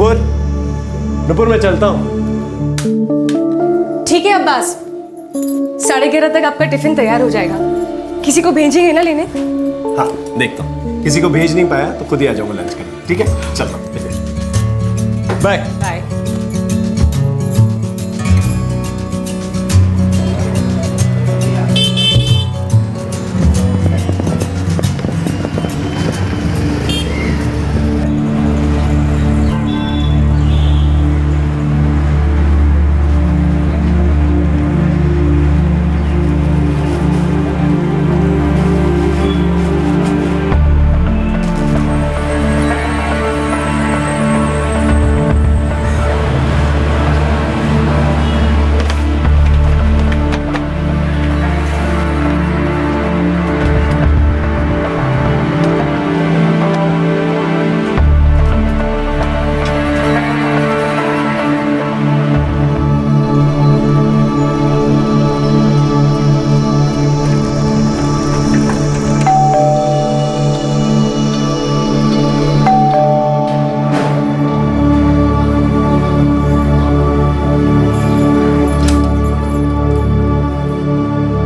नुपुर, नुपुर मैं चलता हूँ। ठीक है अब्बास, 11:30 तक आपका टिफिन तैयार हो जाएगा। किसी को भेजेंगे ना लेने? हाँ देखता हूँ, किसी को भेज नहीं पाया तो खुद ही आ जाऊंगा लंच करने। ठीक है, चलता हूँ। Bye bye.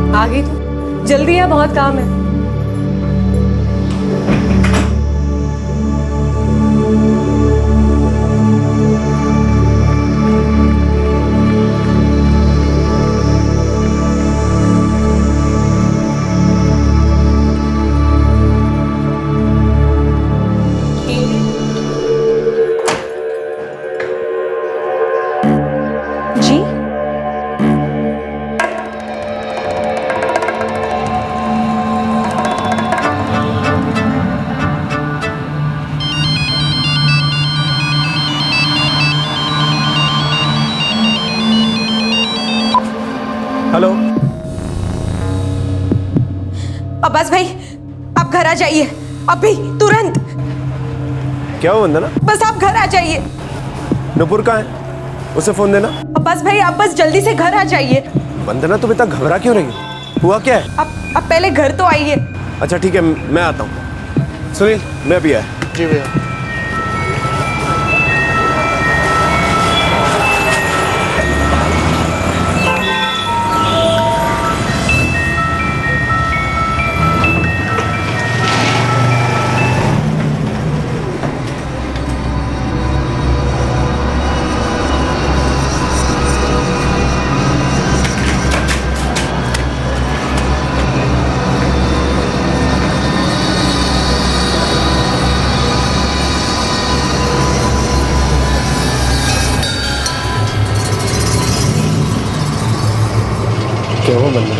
आ गई तू? जल्दी है, बहुत काम है। जी हेलो। अब्बास भाई, आप घर आ जाइए अभी, तुरंत। क्या हुआ वंदना? बस आप घर आ जाइए। नुपुर कहाँ है? उसे फोन देना। अब्बास भाई, आप बस जल्दी से घर आ जाइए। वंदना तुम इतना घबरा क्यों रही हो? हुआ क्या है? आप पहले घर तो आइए। अच्छा ठीक है, मैं आता हूँ। सुनील, मैं भी आया। जी भैया। क्या हुआ वंदना?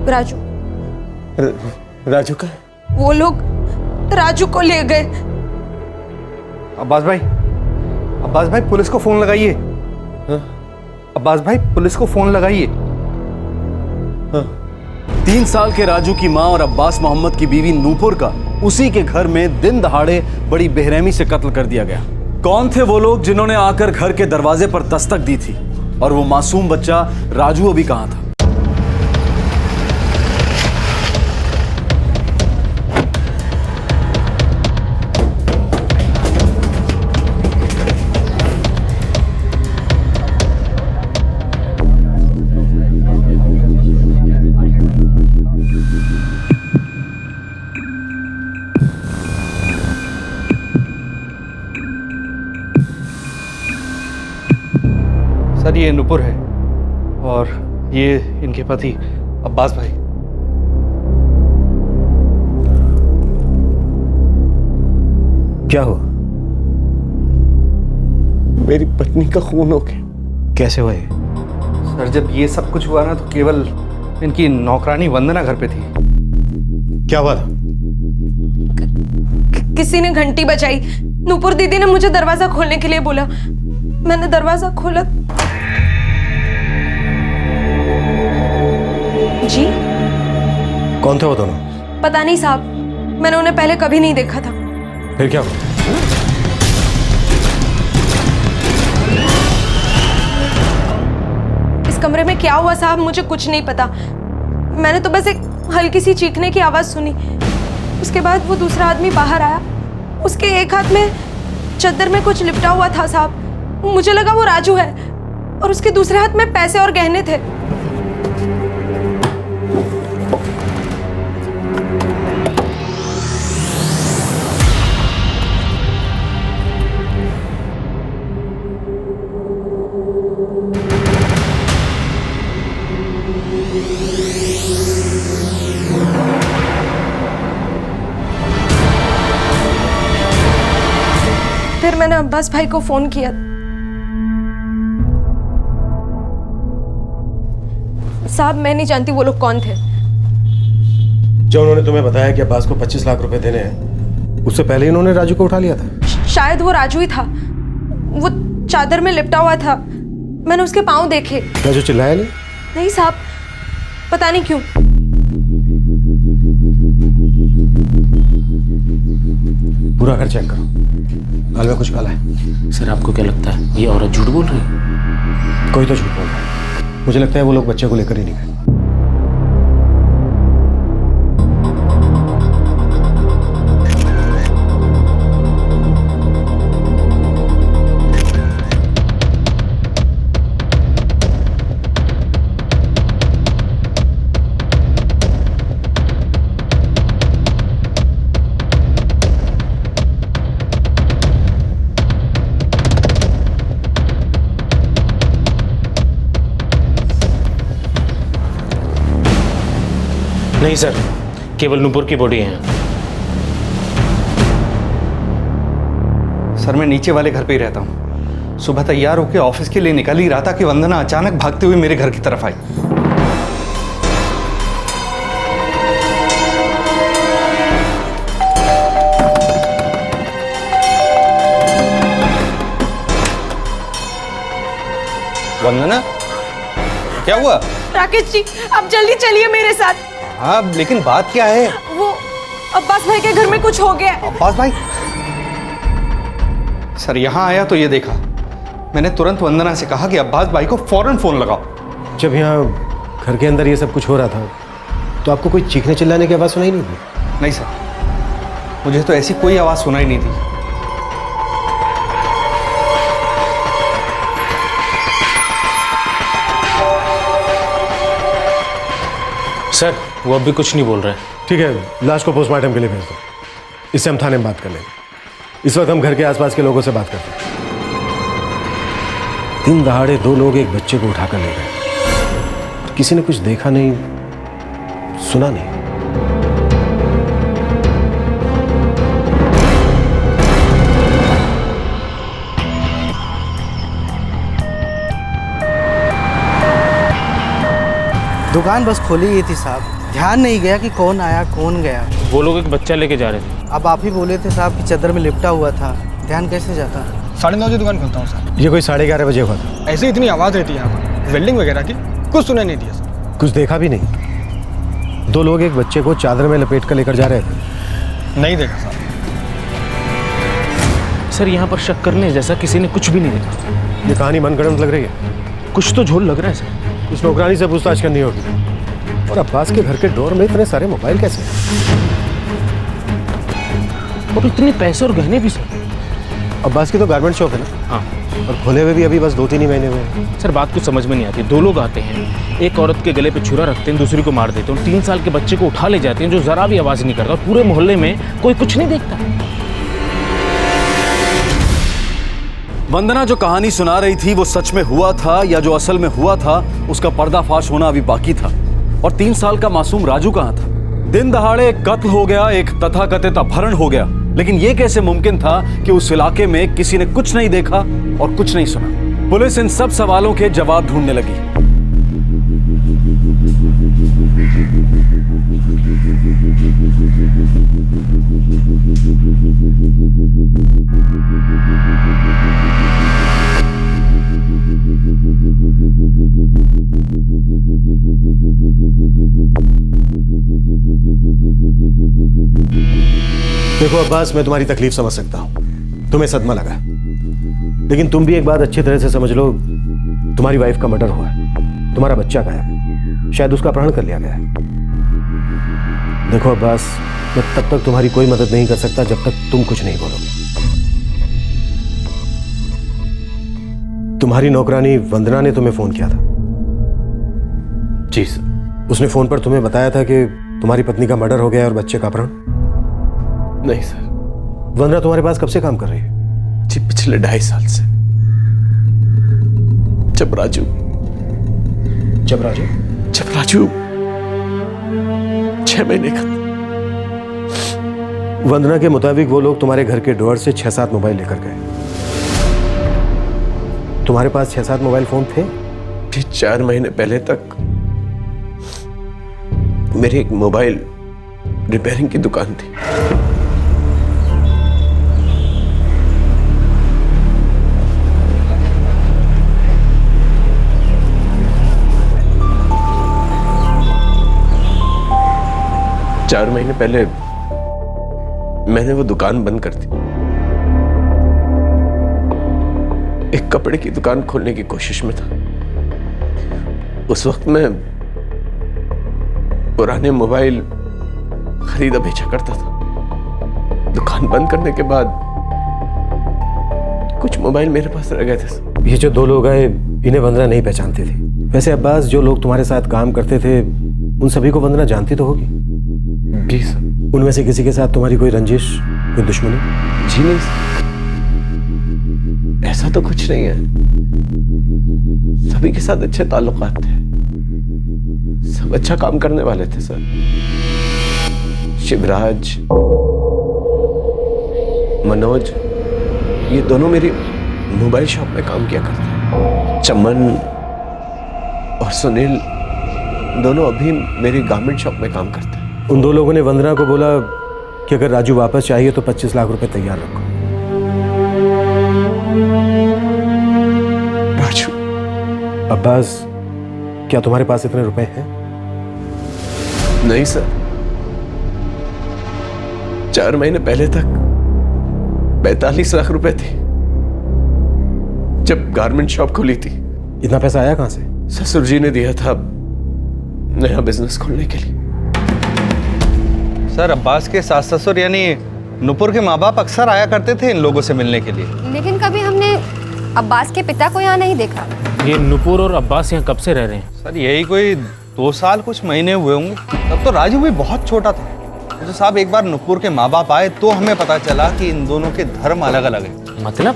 राजू, राजू का? वो लोग राजू को ले गए। अब्बास भाई पुलिस को फोन लगाइए। अब्बास भाई पुलिस को फोन लगाइए। 3 साल के राजू की मां और अब्बास मोहम्मद की बीवी नूपुर का उसी के घर में दिन दहाड़े बड़ी बेरहमी से कत्ल कर दिया गया। कौन थे वो लोग जिन्होंने आकर घर के दरवाजे पर दस्तक दी थी? और वो मासूम बच्चा राजू अभी कहां था? सर ये नुपुर है और ये इनके पति अब्बास भाई। क्या हुआ? मेरी पत्नी का खून हो गया। कैसे हुआ ये? सर जब ये सब कुछ हुआ ना तो केवल इनकी नौकरानी वंदना घर पे थी। क्या हुआ था? किसी ने घंटी बजाई। नूपुर दीदी ने मुझे दरवाजा खोलने के लिए बोला। मैंने दरवाजा खोला। जी? कौन थे वो दोनों? पता नहीं साहब, मैंने उन्हें पहले कभी नहीं देखा था। फिर क्या हुआ? इस कमरे में क्या हुआ साहब, मुझे कुछ नहीं पता। मैंने तो बस एक हल्की सी चीखने की आवाज सुनी। उसके बाद वो दूसरा आदमी बाहर आया। उसके एक हाथ में चद्दर में कुछ लिपटा हुआ था साहब। मुझे लगा वो राजू है, और उसके दूसरे हाथ में पैसे और गहने थे। फिर मैंने अब्बास भाई को फोन किया। साहब मैं नहीं जानती वो लोग कौन थे। जो उन्होंने तुम्हें बताया कि अब्बास को 25 लाख रुपए देने हैं, उससे पहले इन्होंने राजू को उठा लिया था। शायद वो राजू ही था। वो चादर में लिपटा हुआ था, मैंने उसके पाँव देखे। राजू चिल्लाया नहीं? नहीं साहब, पता नहीं क्यों। पूरा घर चेक करो, हाल में कुछ काला है। सर आपको क्या लगता है ये औरत झूठ बोल रही है? कोई तो झूठ बोल रहा है। मुझे लगता है वो लोग बच्चे को लेकर ही नहीं गए। नहीं सर, केवल नूपुर की बॉडी है। सर मैं नीचे वाले घर पे ही रहता हूँ। सुबह तैयार होकर ऑफिस के लिए निकल ही रहा था कि वंदना अचानक भागते हुए मेरे घर की तरफ आई। वंदना, क्या हुआ? राकेश जी आप जल्दी चलिए मेरे साथ। हाँ लेकिन बात क्या है? वो अब्बास भाई के घर में कुछ हो गया है। अब्बास भाई? सर यहाँ आया तो ये देखा। मैंने तुरंत वंदना से कहा कि अब्बास भाई को फौरन फोन लगाओ। जब यहाँ घर के अंदर ये सब कुछ हो रहा था तो आपको कोई चीखने चिल्लाने की आवाज़ सुनाई नहीं दी? नहीं सर, मुझे तो ऐसी कोई आवाज़ सुनाई नहीं दी। सर वो अब भी कुछ नहीं बोल रहे हैं। ठीक है, लाश को पोस्टमार्टम के लिए भेज दो। इससे हम थाने में बात कर लेंगे। इस वक्त हम घर के आसपास के लोगों से बात करते हैं। दिन दहाड़े 2 लोग एक बच्चे को उठाकर ले गए। किसी ने कुछ देखा नहीं, सुना नहीं। दुकान बस खोली ही थी साहब, ध्यान नहीं गया कि कौन आया कौन गया। वो लोग एक बच्चा लेके जा रहे थे। अब आप ही बोले थे साहब कि चादर में लिपटा हुआ था, ध्यान कैसे जाता? 9:30 बजे दुकान खोलता हूँ सर। ये कोई 11:30 बजे हुआ था। ऐसे इतनी आवाज़ रहती है यहाँ पर, वेल्डिंग वगैरह की, कुछ सुनाई नहीं दिया सर। कुछ देखा भी नहीं? 2 लोग एक बच्चे को चादर में लपेट कर लेकर जा रहे थे। नहीं देखा सर। सर यहाँ पर शक करने जैसा किसी ने कुछ भी नहीं देखा। ये कहानी मनगढ़ंत लग रही है। कुछ तो झोल लग रहा है सर। उस नौकरानी से पूछताछ करनी होगी। और अब्बास के घर के डोर में इतने सारे मोबाइल कैसे? और इतने पैसे और गहने भी सर। अब्बास की तो गारमेंट शॉप है ना? हाँ। और खोले हुए भी अभी बस 2-3 ही महीने हुए हैं। सर बात कुछ समझ में नहीं आती। 2 लोग आते हैं, एक औरत के गले पे छुरा रखते हैं, दूसरी को मार देते हैं, 3 साल के बच्चे को उठा ले जाते हैं जो जरा भी आवाज़ नहीं करता, और पूरे मोहल्ले में कोई कुछ नहीं देखता। वंदना जो कहानी सुना रही थी वो सच में हुआ था या जो असल में हुआ था उसका पर्दाफाश होना अभी बाकी था। और 3 साल का मासूम राजू कहाँ था? दिन दहाड़े एक कत्ल हो गया, एक तथाकथित अपहरण हो गया, लेकिन यह कैसे मुमकिन था कि उस इलाके में किसी ने कुछ नहीं देखा और कुछ नहीं सुना? पुलिस इन सब सवालों के जवाब ढूंढने लगी। देखो अब्बास, मैं तुम्हारी तकलीफ समझ सकता हूं, तुम्हें सदमा लगा, लेकिन तुम भी एक बात अच्छी तरह से समझ लो, तुम्हारी वाइफ का मर्डर हुआ है, तुम्हारा बच्चा गायब है, शायद उसका अपहरण कर लिया गया है। देखो अब्बास, मैं तब तक तुम्हारी कोई मदद नहीं कर सकता जब तक तुम कुछ नहीं बोलोगे। तुम्हारी नौकरानी वंदना ने तुम्हें फोन किया था? जी सर। उसने फोन पर तुम्हें बताया था कि तुम्हारी पत्नी का मर्डर हो गया और बच्चे का अपहरण? नहीं सर। वंदना तुम्हारे पास कब से काम कर रही है? जी पिछले 2.5 साल से। जब राजू 6 महीने का। वंदना के मुताबिक वो लोग तुम्हारे घर के ड्रॉअर से 6-7 मोबाइल लेकर गए। तुम्हारे पास 6-7 मोबाइल फोन थे? जी 4 महीने पहले तक मेरी एक मोबाइल रिपेयरिंग की दुकान थी। चार महीने पहले मैंने वो दुकान बंद कर दी। एक कपड़े की दुकान खोलने की कोशिश में था। उस वक्त मैं पुराने मोबाइल खरीदा बेचा करता था। दुकान बंद करने के बाद कुछ मोबाइल मेरे पास रह गए थे। ये जो 2 लोग आए, इन्हें वंदना नहीं पहचानती थी। वैसे अब्बास, जो लोग तुम्हारे साथ काम करते थे उन सभी को वंदना जानती तो होगी? जी सर। उनमें से किसी के साथ तुम्हारी कोई रंजिश, कोई दुश्मनी? जी नहीं सर, ऐसा तो कुछ नहीं है। सभी के साथ अच्छे ताल्लुकात थे, सब अच्छा काम करने वाले थे सर। शिवराज, मनोज, ये दोनों मेरी मोबाइल शॉप में काम किया करते हैं। चमन और सुनील दोनों अभी मेरी गारमेंट शॉप में काम करते हैं। उन 2 लोगों ने वंदना को बोला कि अगर राजू वापस चाहिए तो 25 लाख रुपए तैयार रखो। राजू? अब्बास, क्या तुम्हारे पास इतने रुपए हैं? नहीं सर, 4 महीने पहले तक 45 लाख रुपए थे जब गारमेंट शॉप खुली थी। इतना पैसा आया कहां से? ससुर जी ने दिया था नया बिजनेस खोलने के लिए। सर, अब्बास के सास ससुर यानी नुपुर के माँ बाप अक्सर आया करते थे इन लोगों से मिलने के लिए, लेकिन कभी हमने अब्बास के पिता को यहाँ नहीं देखा। ये नुपुर और अब्बास यहाँ कब से रह रहे हैं? सर यही कोई 2 साल कुछ महीने हुए होंगे। तब तो राजू भी बहुत छोटा था। तो साहब, एक बार नुपुर के माँ बाप आए तो हमें पता चला कि इन दोनों के धर्म अलग अलग हैं। मतलब?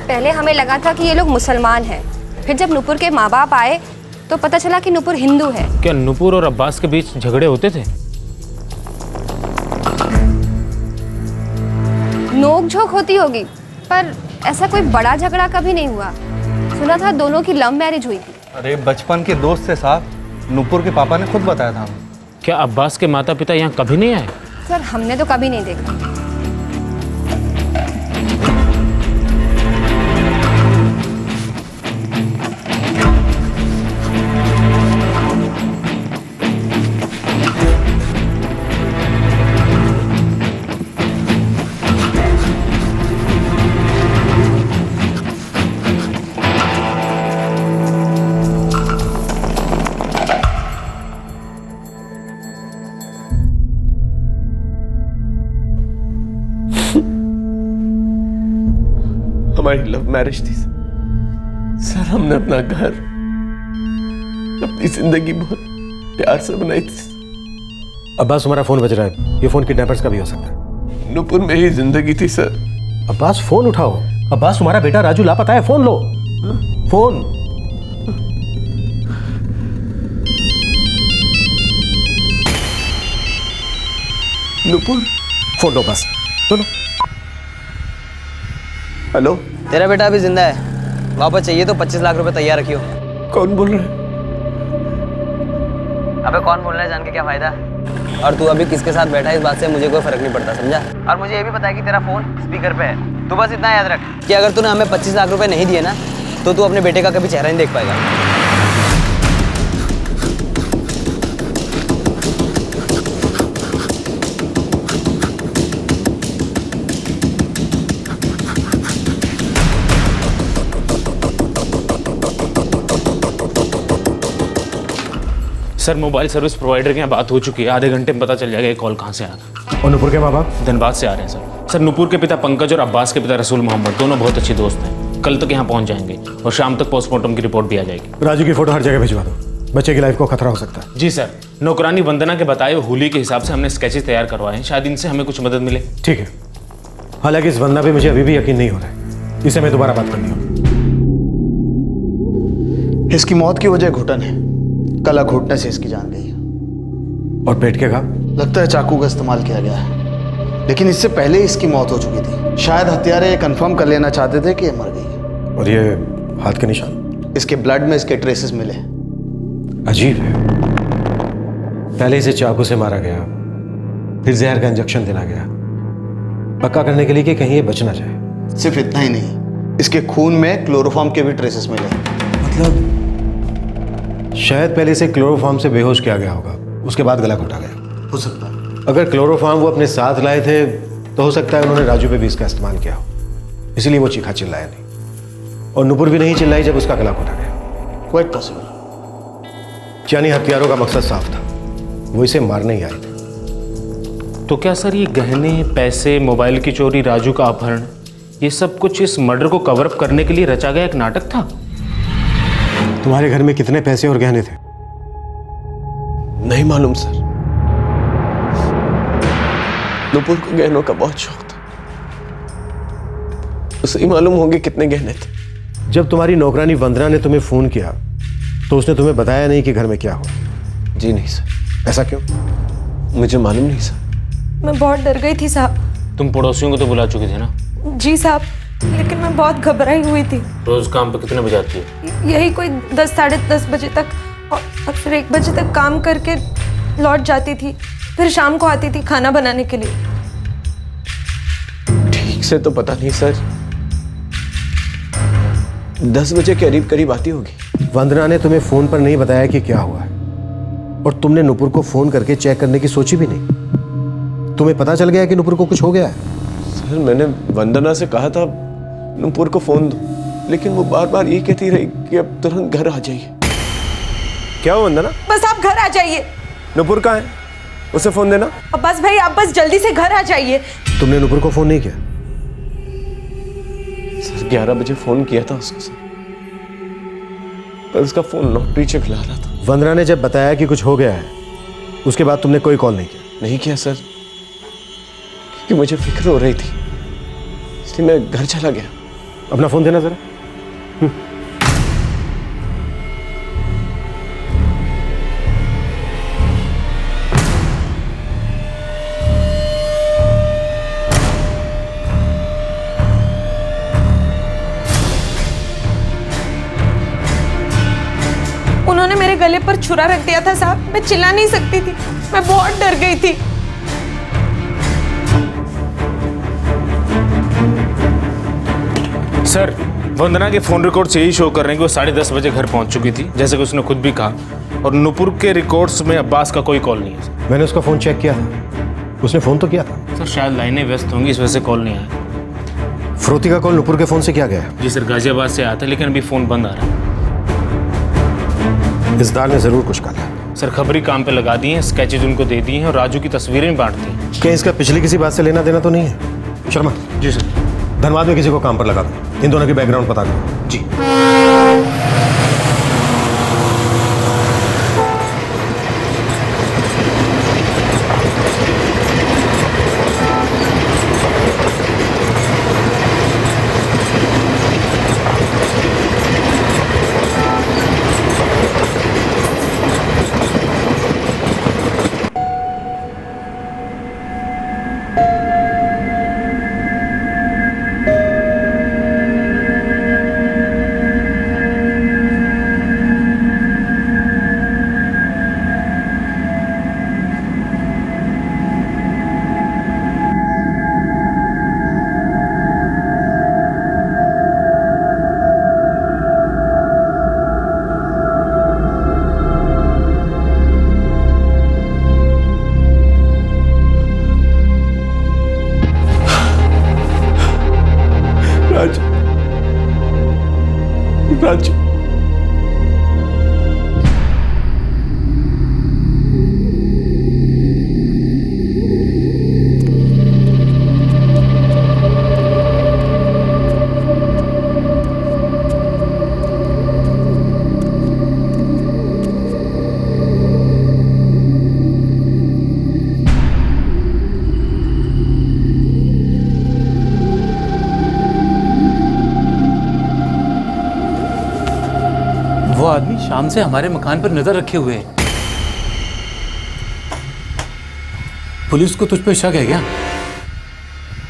पहले हमें लगा था कि ये लोग मुसलमान हैं, फिर जब नुपुर के माँ बाप आए तो पता चला कि नुपुर हिंदू है। क्या नुपुर और अब्बास के बीच झगड़े होते थे? नोक झोंक होती होगी, पर ऐसा कोई बड़ा झगड़ा कभी नहीं हुआ। सुना था दोनों की लव मैरिज हुई थी। अरे बचपन के दोस्त थे साहब, नुपुर के पापा ने खुद बताया था हमें। क्या अब्बास के माता पिता यहाँ कभी नहीं आए? सर, हमने तो कभी नहीं देखा। हमारी लव मैरिज थी सर। हमने अपना घर, अपनी जिंदगी बहुत प्यार से बनाई थी। अब्बास, तुम्हारा फोन बज रहा है। ये फोन किडनैपर्स का भी हो सकता है। नुपुर में ही जिंदगी थी सर। अब्बास, फोन उठाओ। अब्बास, तुम्हारा बेटा राजू लापता है, फोन लो। फोन। नुपुर, फोन लो बस, लो। हेलो। तेरा बेटा अभी जिंदा है, वापस चाहिए तो 25 लाख रुपए तैयार रखियो। कौन बोल रहा है? अबे कौन बोल रहा है जान के क्या फायदा। और तू अभी किसके साथ बैठा है इस बात से मुझे कोई फर्क नहीं पड़ता, समझा। और मुझे ये भी पता है कि तेरा फोन स्पीकर पे है। तू बस इतना याद रख कि अगर तूने हमें 25 लाख रुपए नहीं दिए ना तो तू अपने बेटे का कभी चेहरा नहीं देख पाएगा। सर मोबाइल सर्विस प्रोवाइडर के यहाँ बात हो चुकी है, आधे घंटे में पता चल जाएगा ये कॉल कहाँ से आया था। और नुपुर के माँ बाप? धनबाद से आ रहे हैं सर। सर नुपुर के पिता पंकज और अब्बास के पिता रसूल मोहम्मद दोनों बहुत अच्छे दोस्त हैं। कल तक यहाँ पहुँच जाएंगे और शाम तक पोस्टमार्टम की रिपोर्ट भी आ जाएगी। राजू की फोटो हर जगह भिजवा दो, बच्चे की लाइफ को खतरा हो सकता है। जी सर, नौकरानी वंदना के बताए हुए होली के हिसाब से हमने स्केचेस तैयार करवाए हैं, शायद इनसे हमें कुछ मदद मिले। ठीक है, हालांकि इस वंदना पे मुझे अभी भी यकीन नहीं हो रहा है, इसे मैं दोबारा बात करनी हो। इसकी मौत की वजह घुटन है, कला घुटने से इसकी जान गई है। और पेट के घाव? लगता है चाकू का इस्तेमाल किया गया है, लेकिन इससे पहले इसकी मौत हो चुकी थी। शायद हत्यारे ये कंफर्म कर लेना चाहते थे कि ये मर गई है। और ये हाथ के निशान? इसके ब्लड में इसके ट्रेसेस मिले। अजीब है, पहले इसे चाकू से मारा गया, फिर जहर का इंजेक्शन देना गया, पक्का करने के लिए कि कहीं ये बच ना जाए। सिर्फ इतना ही नहीं, इसके खून में क्लोरोफॉर्म के भी ट्रेसेस मिले। मतलब शायद पहले इसे क्लोरोफॉर्म से बेहोश किया गया होगा, उसके बाद गला घोटा गया। हो सकता है। अगर क्लोरोफॉर्म वो अपने साथ लाए थे तो हो सकता है उन्होंने राजू पे भी इसका इस्तेमाल किया हो, इसलिए वो चीखा चिल्लाया नहीं। और नुपुर भी नहीं चिल्लाई जब उसका गला घोटा गया। Quite possible. यानी हथियारों का मकसद साफ था, वो इसे मारने ही आए थे। तो क्या सर ये गहने, पैसे, मोबाइल की चोरी, राजू का अपहरण, ये सब कुछ इस मर्डर को कवर अप करने के लिए रचा गया एक नाटक था? तुम्हारे घर में कितने पैसे और गहने थे? नहीं मालूम सर, नुपुर को गहनों का बहुत शौक था, उसे ही मालूम होंगे कितने गहने थे। जब तुम्हारी नौकरानी वंदना ने तुम्हें फोन किया तो उसने तुम्हें बताया नहीं कि घर में क्या हुआ? जी नहीं सर। ऐसा क्यों? मुझे मालूम नहीं सर। मैं बहुत डर गई थी साहब। तुम पड़ोसियों को तो बुला चुके थे ना? जी साहब, लेकिन मैं बहुत घबराई हुई थी। रोज काम पे कितने बजे आती है? यही कोई 10 साढ़े 10 बजे तक, और फिर 1 बजे तक काम करके लौट जाती थी, फिर शाम को आती थी खाना बनाने के लिए। ठीक से तो पता नहीं सर, 10 बजे करीब करीब आती होगी। वंदना ने तुम्हें फोन पर नहीं बताया कि क्या हुआ है, और तुमने नुपुर को फोन करके चेक करने की सोची भी नहीं। तुम्हें पता चल गया कि नुपुर को कुछ हो गया है? सर मैंने वंदना से कहा था नुपुर को फोन दो, लेकिन वो बार बार ये कहती रही कि अब तुरंत घर आ जाइए। क्या हो वंदना? बस आप घर आ जाइए। नुपुर कहाँ है? उसे फोन देना। अब्बास भाई, आप बस जल्दी से घर आ जाइए। तुमने नुपुर को फोन नहीं किया? सर 11 बजे फोन किया था उसको सर, पर उसका फोन नॉट रीचेबल आ रहा था। वंदना ने जब बताया कि कुछ हो गया है, उसके बाद तुमने कोई कॉल नहीं किया? नहीं किया सर, क्योंकि मुझे फिक्र हो रही थी, इसलिए मैं घर चला गया। अपना फोन देना जरा। उन्होंने मेरे गले पर छुरा रख दिया था साहब, मैं चिल्ला नहीं सकती थी, मैं बहुत डर गई थी। सर वंदना के फोन रिकॉर्ड से यही शो कर रहे हैं कि वो 10:30 बजे घर पहुंच चुकी थी, जैसे कि उसने खुद भी कहा, और नुपुर के रिकॉर्ड्स में अब्बास का कोई कॉल नहीं है सर। मैंने उसका फोन चेक किया था, उसने फोन तो किया था। सर शायद लाइनें व्यस्त होंगी, इस वजह से कॉल नहीं आया। फ्रोती का कॉल नुपुर के फोन से किया गया है? जी सर, गाजियाबाद से आया था, लेकिन अभी फोन बंद आ रहा है। इस दार ने जरूर कुछ काला है। सर खबरी काम पे लगा दिए हैं, स्केचेज उनको दे दिए हैं और राजू की तस्वीरें भी बांट दी हैं। क्या इसका पिछली किसी बात से लेना देना तो नहीं है? शर्मा। जी सर। धनबाद में किसी को काम पर लगा दो, इन दोनों की बैकग्राउंड पता करो। जी। राजू, आदमी शाम से हमारे मकान पर नजर रखे हुए हैं। पुलिस को तुझ पे शक है क्या?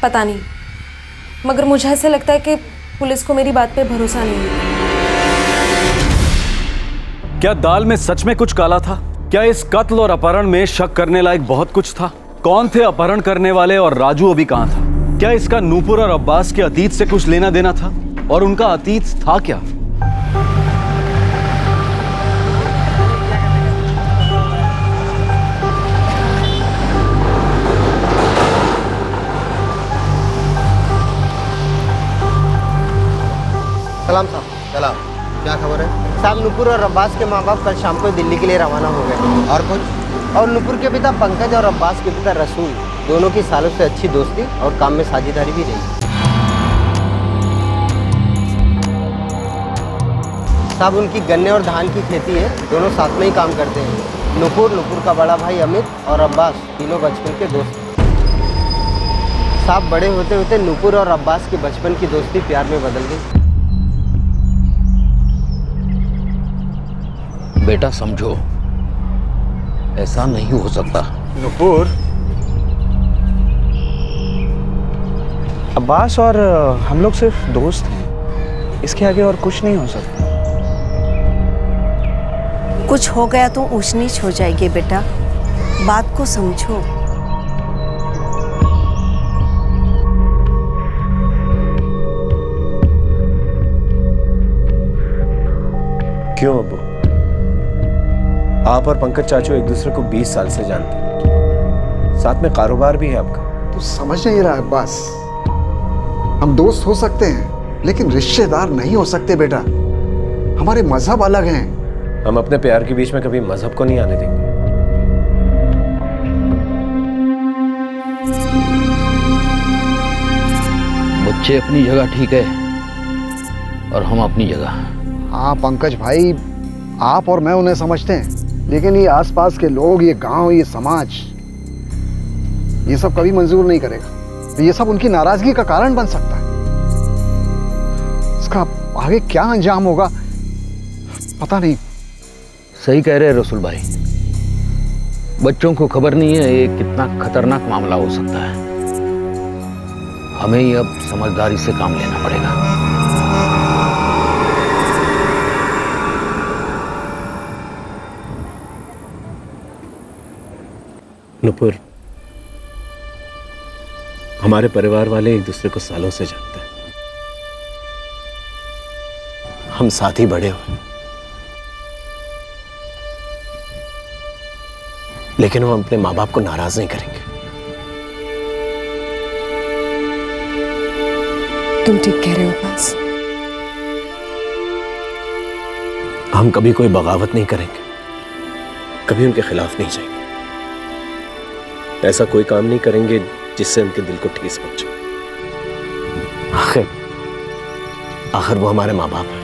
पता नहीं, मगर मुझे ऐसे लगता है कि पुलिस को मेरी बात पे भरोसा नहीं है। क्या दाल में सच में कुछ काला था? क्या इस कत्ल और अपहरण में शक करने लायक बहुत कुछ था? कौन थे अपहरण करने वाले और राजू अभी कहां था? क्या इसका नूपुर और अब्बास के अतीत से कुछ लेना देना था? और उनका अतीत था क्या? सलाम साहब। सलाम। क्या खबर है? साहब, नूपुर और अब्बास के माँ बाप कल शाम को दिल्ली के लिए रवाना हो गए। और कुछ? और नूपुर के पिता पंकज और अब्बास के पिता रसूल दोनों की सालों से अच्छी दोस्ती और काम में साझेदारी भी रही। साहब, उनकी गन्ने और धान की खेती है, दोनों साथ में ही काम करते हैं। नूपुर का बड़ा भाई अमित और अब्बास तीनों बचपन के दोस्त। साहब, बड़े होते होते नूपुर और अब्बास की बचपन की दोस्ती प्यार में बदल गई। बेटा समझो, ऐसा नहीं हो सकता। नूपुर, अब्बास और हम लोग सिर्फ दोस्त हैं, इसके आगे और कुछ नहीं हो सकता। कुछ हो गया तो ऊंच नीच हो जाएगी बेटा, बात को समझो। क्यों अब्बू? आप और पंकज चाचू एक दूसरे को 20 साल से जानते हैं, साथ में कारोबार भी है आपका। तू समझ नहीं रहा अब्बास, हम दोस्त हो सकते हैं लेकिन रिश्तेदार नहीं हो सकते बेटा। हमारे मजहब अलग हैं। हम अपने प्यार के बीच में कभी मजहब को नहीं आने देंगे। बच्चे अपनी जगह ठीक है और हम अपनी जगह। हाँ पंकज भाई, आप और मैं उन्हें समझते हैं, लेकिन ये आसपास के लोग, ये गांव, ये समाज, ये सब कभी मंजूर नहीं करेगा। ये सब उनकी नाराजगी का कारण बन सकता है। इसका आगे क्या अंजाम होगा पता नहीं। सही कह रहे रसूल भाई, बच्चों को खबर नहीं है ये कितना खतरनाक मामला हो सकता है। हमें ही अब समझदारी से काम लेना पड़ेगा। नूपुर, हमारे परिवार वाले एक दूसरे को सालों से जानते हैं। हम साथ ही बड़े हुए, लेकिन हम अपने माँ बाप को नाराज नहीं करेंगे। तुम ठीक कह रहे हो बस। हम कभी कोई बगावत नहीं करेंगे, कभी उनके खिलाफ नहीं जाएंगे, ऐसा कोई काम नहीं करेंगे जिससे उनके दिल को ठेस पहुंचे। आखिर वो हमारे माँ बाप हैं।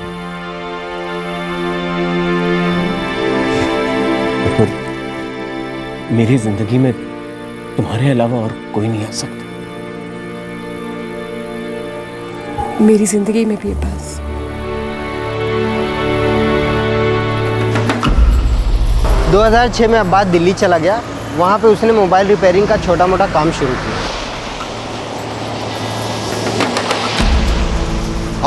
मेरी जिंदगी में तुम्हारे अलावा और कोई नहीं आ सकता। मेरी जिंदगी में भी बस। – 2006 में अब्बास दिल्ली चला गया। वहाँ पे उसने मोबाइल रिपेयरिंग का छोटा मोटा काम शुरू किया।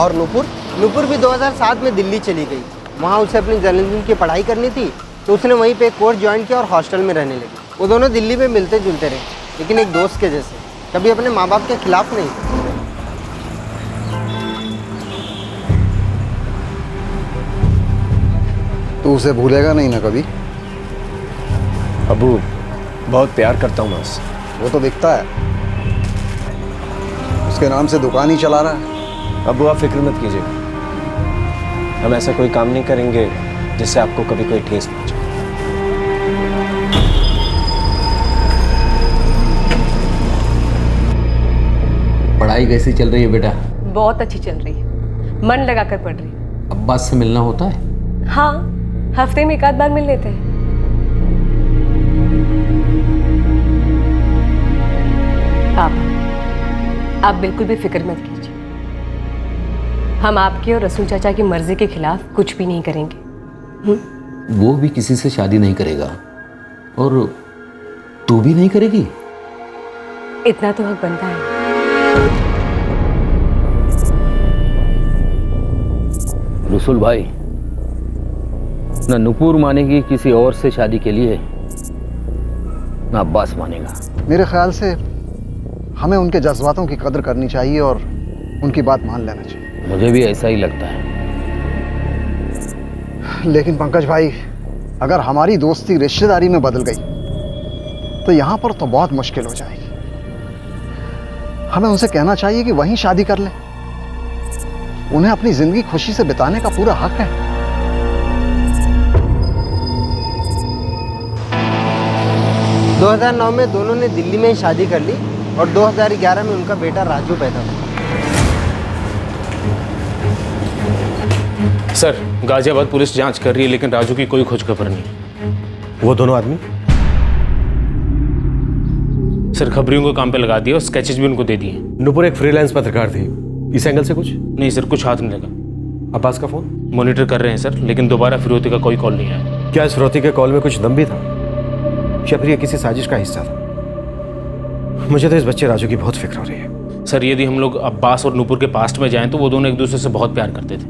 और नूपुर भी 2007 में दिल्ली चली गई। वहाँ उसे अपनी जर्नलिज्म की पढ़ाई करनी थी, तो उसने वहीं पे एक कोर्स ज्वाइन किया और हॉस्टल में रहने लगी। वो दोनों दिल्ली में मिलते जुलते रहे, लेकिन एक दोस्त के जैसे, कभी अपने माँ बाप के खिलाफ नहीं। तू उसे भूलेगा नहीं ना कभी? अबू, बहुत प्यार करता हूँ मैं उससे। वो तो दिखता है, उसके नाम से दुकान ही चला रहा है। अबू आप फिक्र मत कीजिएगा, हम ऐसा कोई काम नहीं करेंगे जिससे आपको कभी कोई ठेस पहुंचे। पढ़ाई कैसी चल रही है बेटा? बहुत अच्छी चल रही है, मन लगाकर पढ़ रही हूँ। अब्बास से मिलना होता है? हाँ, हफ्ते में एक आध बार मिल लेते हैं। आप बिल्कुल भी फिक्र मत कीजिए, हम आपकी और रसूल चाचा की मर्जी के खिलाफ कुछ भी नहीं करेंगे। वो भी किसी से शादी नहीं करेगा और तू भी नहीं करेगी। इतना तो हक बनता है। रसूल भाई, ना नुपुर मानेगी किसी और से शादी के लिए, ना अब्बास मानेगा। मेरे ख्याल से हमें उनके जज्बातों की कदर करनी चाहिए और उनकी बात मान लेना चाहिए। मुझे भी ऐसा ही लगता है। लेकिन पंकज भाई, अगर हमारी दोस्ती रिश्तेदारी में बदल गई तो यहाँ पर तो बहुत मुश्किल हो जाएगी। हमें उनसे कहना चाहिए कि वहीं शादी कर लें। उन्हें अपनी जिंदगी खुशी से बिताने का पूरा हक है। 2009 में दोनों ने दिल्ली में ही शादी कर ली और 2011 में उनका बेटा राजू पैदा हुआ। सर, गाजियाबाद पुलिस जांच कर रही है लेकिन राजू की कोई खोज खबर नहीं। वो दोनों आदमी? सर, खबरियों को काम पे लगा दिया और स्केचेस भी उनको दे दिए। नुपुर एक फ्रीलांस पत्रकार थी, इस एंगल से कुछ नहीं सर, कुछ हाथ नहीं लगा। अब्बास का फोन मॉनिटर कर रहे हैं सर, लेकिन दोबारा फिरौती का कोई कॉल नहीं आया। क्या इस फिरौती के कॉल में कुछ दम भी था या फिर ये किसी साजिश का हिस्सा था? मुझे तो इस बच्चे राजू की बहुत फिक्र हो रही है। सर, यदि हम लोग अब्बास और नुपुर के पास्ट में जाएं तो वो दोनों एक दूसरे से बहुत प्यार करते थे।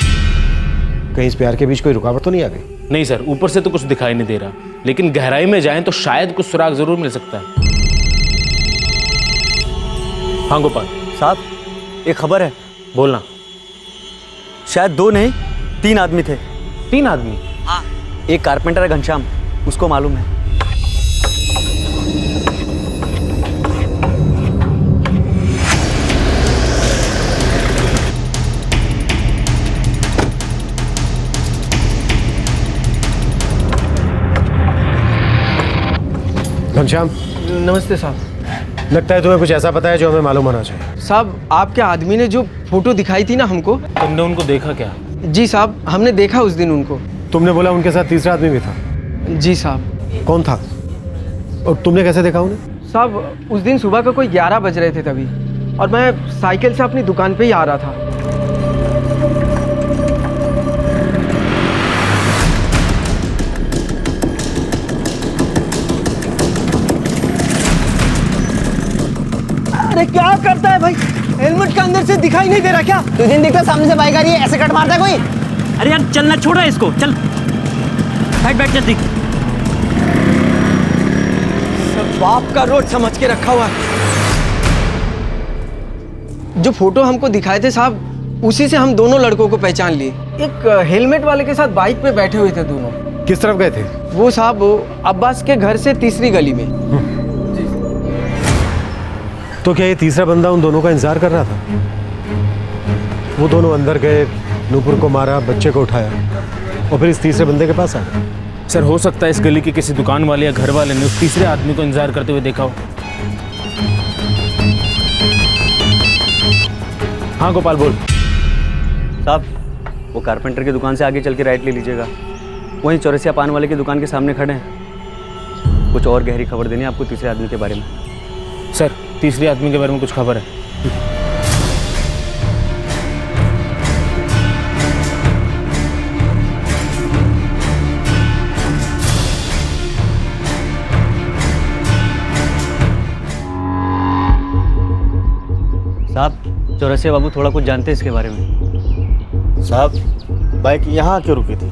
कहीं इस प्यार के बीच कोई रुकावट तो नहीं आ गई? नहीं सर, ऊपर से तो कुछ दिखाई नहीं दे रहा, लेकिन गहराई में जाएं तो शायद कुछ सुराग जरूर मिल सकता है। हाँ गोपाल साहब, एक खबर है। बोलना। शायद 2 नहीं 3 आदमी थे। 3 आदमी? हाँ। एक कारपेंटर है घनश्याम, उसको मालूम है। घनश्याम, नमस्ते साहब। लगता है तुम्हें कुछ ऐसा पता है जो हमें मालूम होना चाहिए। साहब, आपके आदमी ने जो फोटो दिखाई थी ना हमको। तुमने उनको देखा क्या? जी साहब, हमने देखा उस दिन उनको। तुमने बोला उनके साथ तीसरा आदमी भी था? जी साहब। कौन था और तुमने कैसे देखा उन्हें? साहब, उस दिन सुबह का कोई 11 बज रहे थे तभी, और मैं साइकिल से अपनी दुकान पे ही आ रहा था। अरे क्या करता है भाई, हेलमेट के अंदर से दिखाई नहीं दे रहा क्या? तुझे नहीं दिखता सामने से बाइक आ रही है, ऐसे कट मारता है कोई? अरे यार चलना छोड़ा इसको, चल बैठ जल्दी। सब बाप का रोड समझ के रखा हुआ है। जो फोटो हमको दिखाए थे साहब, उसी से हम दोनों लड़कों को पहचान लिए। एक हेलमेट वाले के साथ बाइक पे बैठे हुए थे दोनों। किस तरफ गए थे? वो साहब अब्बास के घर से तीसरी गली में। तो क्या ये तीसरा बंदा उन दोनों का इंतजार कर रहा था? वो दोनों अंदर गए, नुपुर को मारा, बच्चे को उठाया और फिर इस तीसरे बंदे के पास आ गए। सर, हो सकता है इस गली के किसी दुकान वाले या घर वाले ने उस तीसरे आदमी को इंतजार करते हुए देखा हो। हाँ गोपाल, बोल। साहब, वो कारपेंटर की दुकान से आगे चल के राइट ले लीजिएगा। वहीं चौरसिया पान वाले की दुकान के सामने खड़े हैं। कुछ और गहरी खबर देनी है आपको तीसरे आदमी के बारे में। सर, तीसरे आदमी के बारे में कुछ खबर है? साहब, चौरसिया बाबू थोड़ा कुछ जानते हैं इसके बारे में। साहब, बाइक यहाँ क्यों रुकी थी?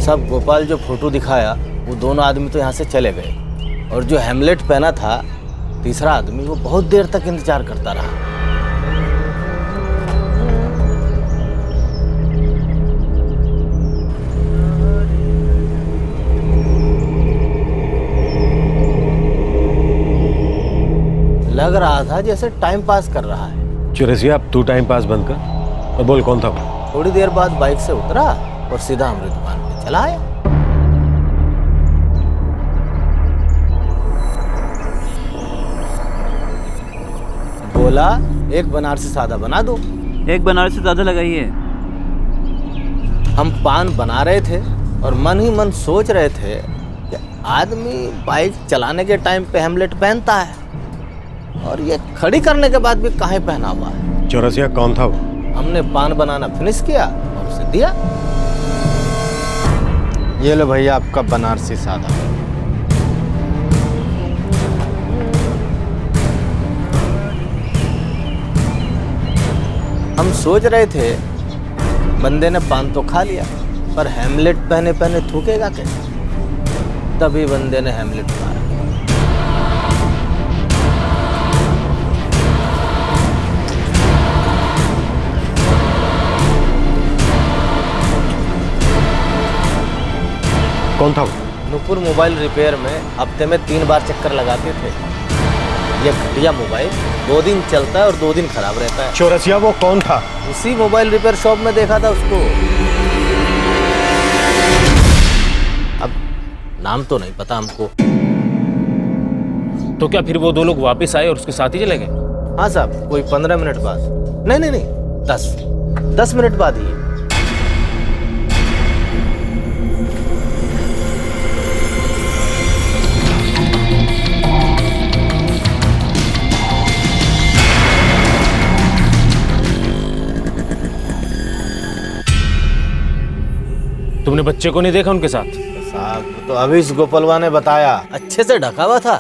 साहब, गोपाल जो फोटो दिखाया वो दोनों आदमी तो यहाँ से चले गए और जो हेमलेट पहना था तीसरा आदमी वो बहुत देर तक इंतजार करता रहा। लग रहा था जैसे टाइम पास कर रहा है। चौरसिया, अब तू टाइम पास बंद कर और बोल कौन था वो? थोड़ी देर बाद बाइक से उतरा और सीधा हमारी दुकान पे चला आया। बोला एक बनारसी सादा बना दो। एक बनारसी सादा लगाइए। हम पान बना रहे थे और मन ही मन सोच रहे थे कि आदमी बाइक चलाने के टाइम पे हेमलेट पहनता है और ये खड़ी करने के बाद भी काहे पहना हुआ है। चौरसिया कौन था वो? हमने पान बनाना फिनिश किया और उसे दिया। ये लो भैया आपका बनारसी सादा। हम सोच रहे थे बंदे ने पान तो खा लिया पर हेमलेट पहने पहने थूकेगा कैसे, तभी बंदे ने हेमलेट मारा। कौन था वो? नूपुर मोबाइल रिपेयर में हफ्ते में 3 बार चक्कर लगाते थे। ये घटिया मोबाइल 2 दिन चलता है और 2 दिन खराब रहता है। चौरसिया वो कौन था? उसी मोबाइल रिपेयर शॉप में देखा था उसको। अब नाम तो नहीं पता हमको। तो क्या फिर वो 2 लोग वापस आए और उसके साथ ही चले गए? हाँ साहब, कोई 15 मिनट बाद। नहीं 10 मिनट बाद ही। तुमने बच्चे को नहीं देखा उनके साथ? साहब तो अभी इस गोपालवा ने बताया, अच्छे से ढका हुआ था,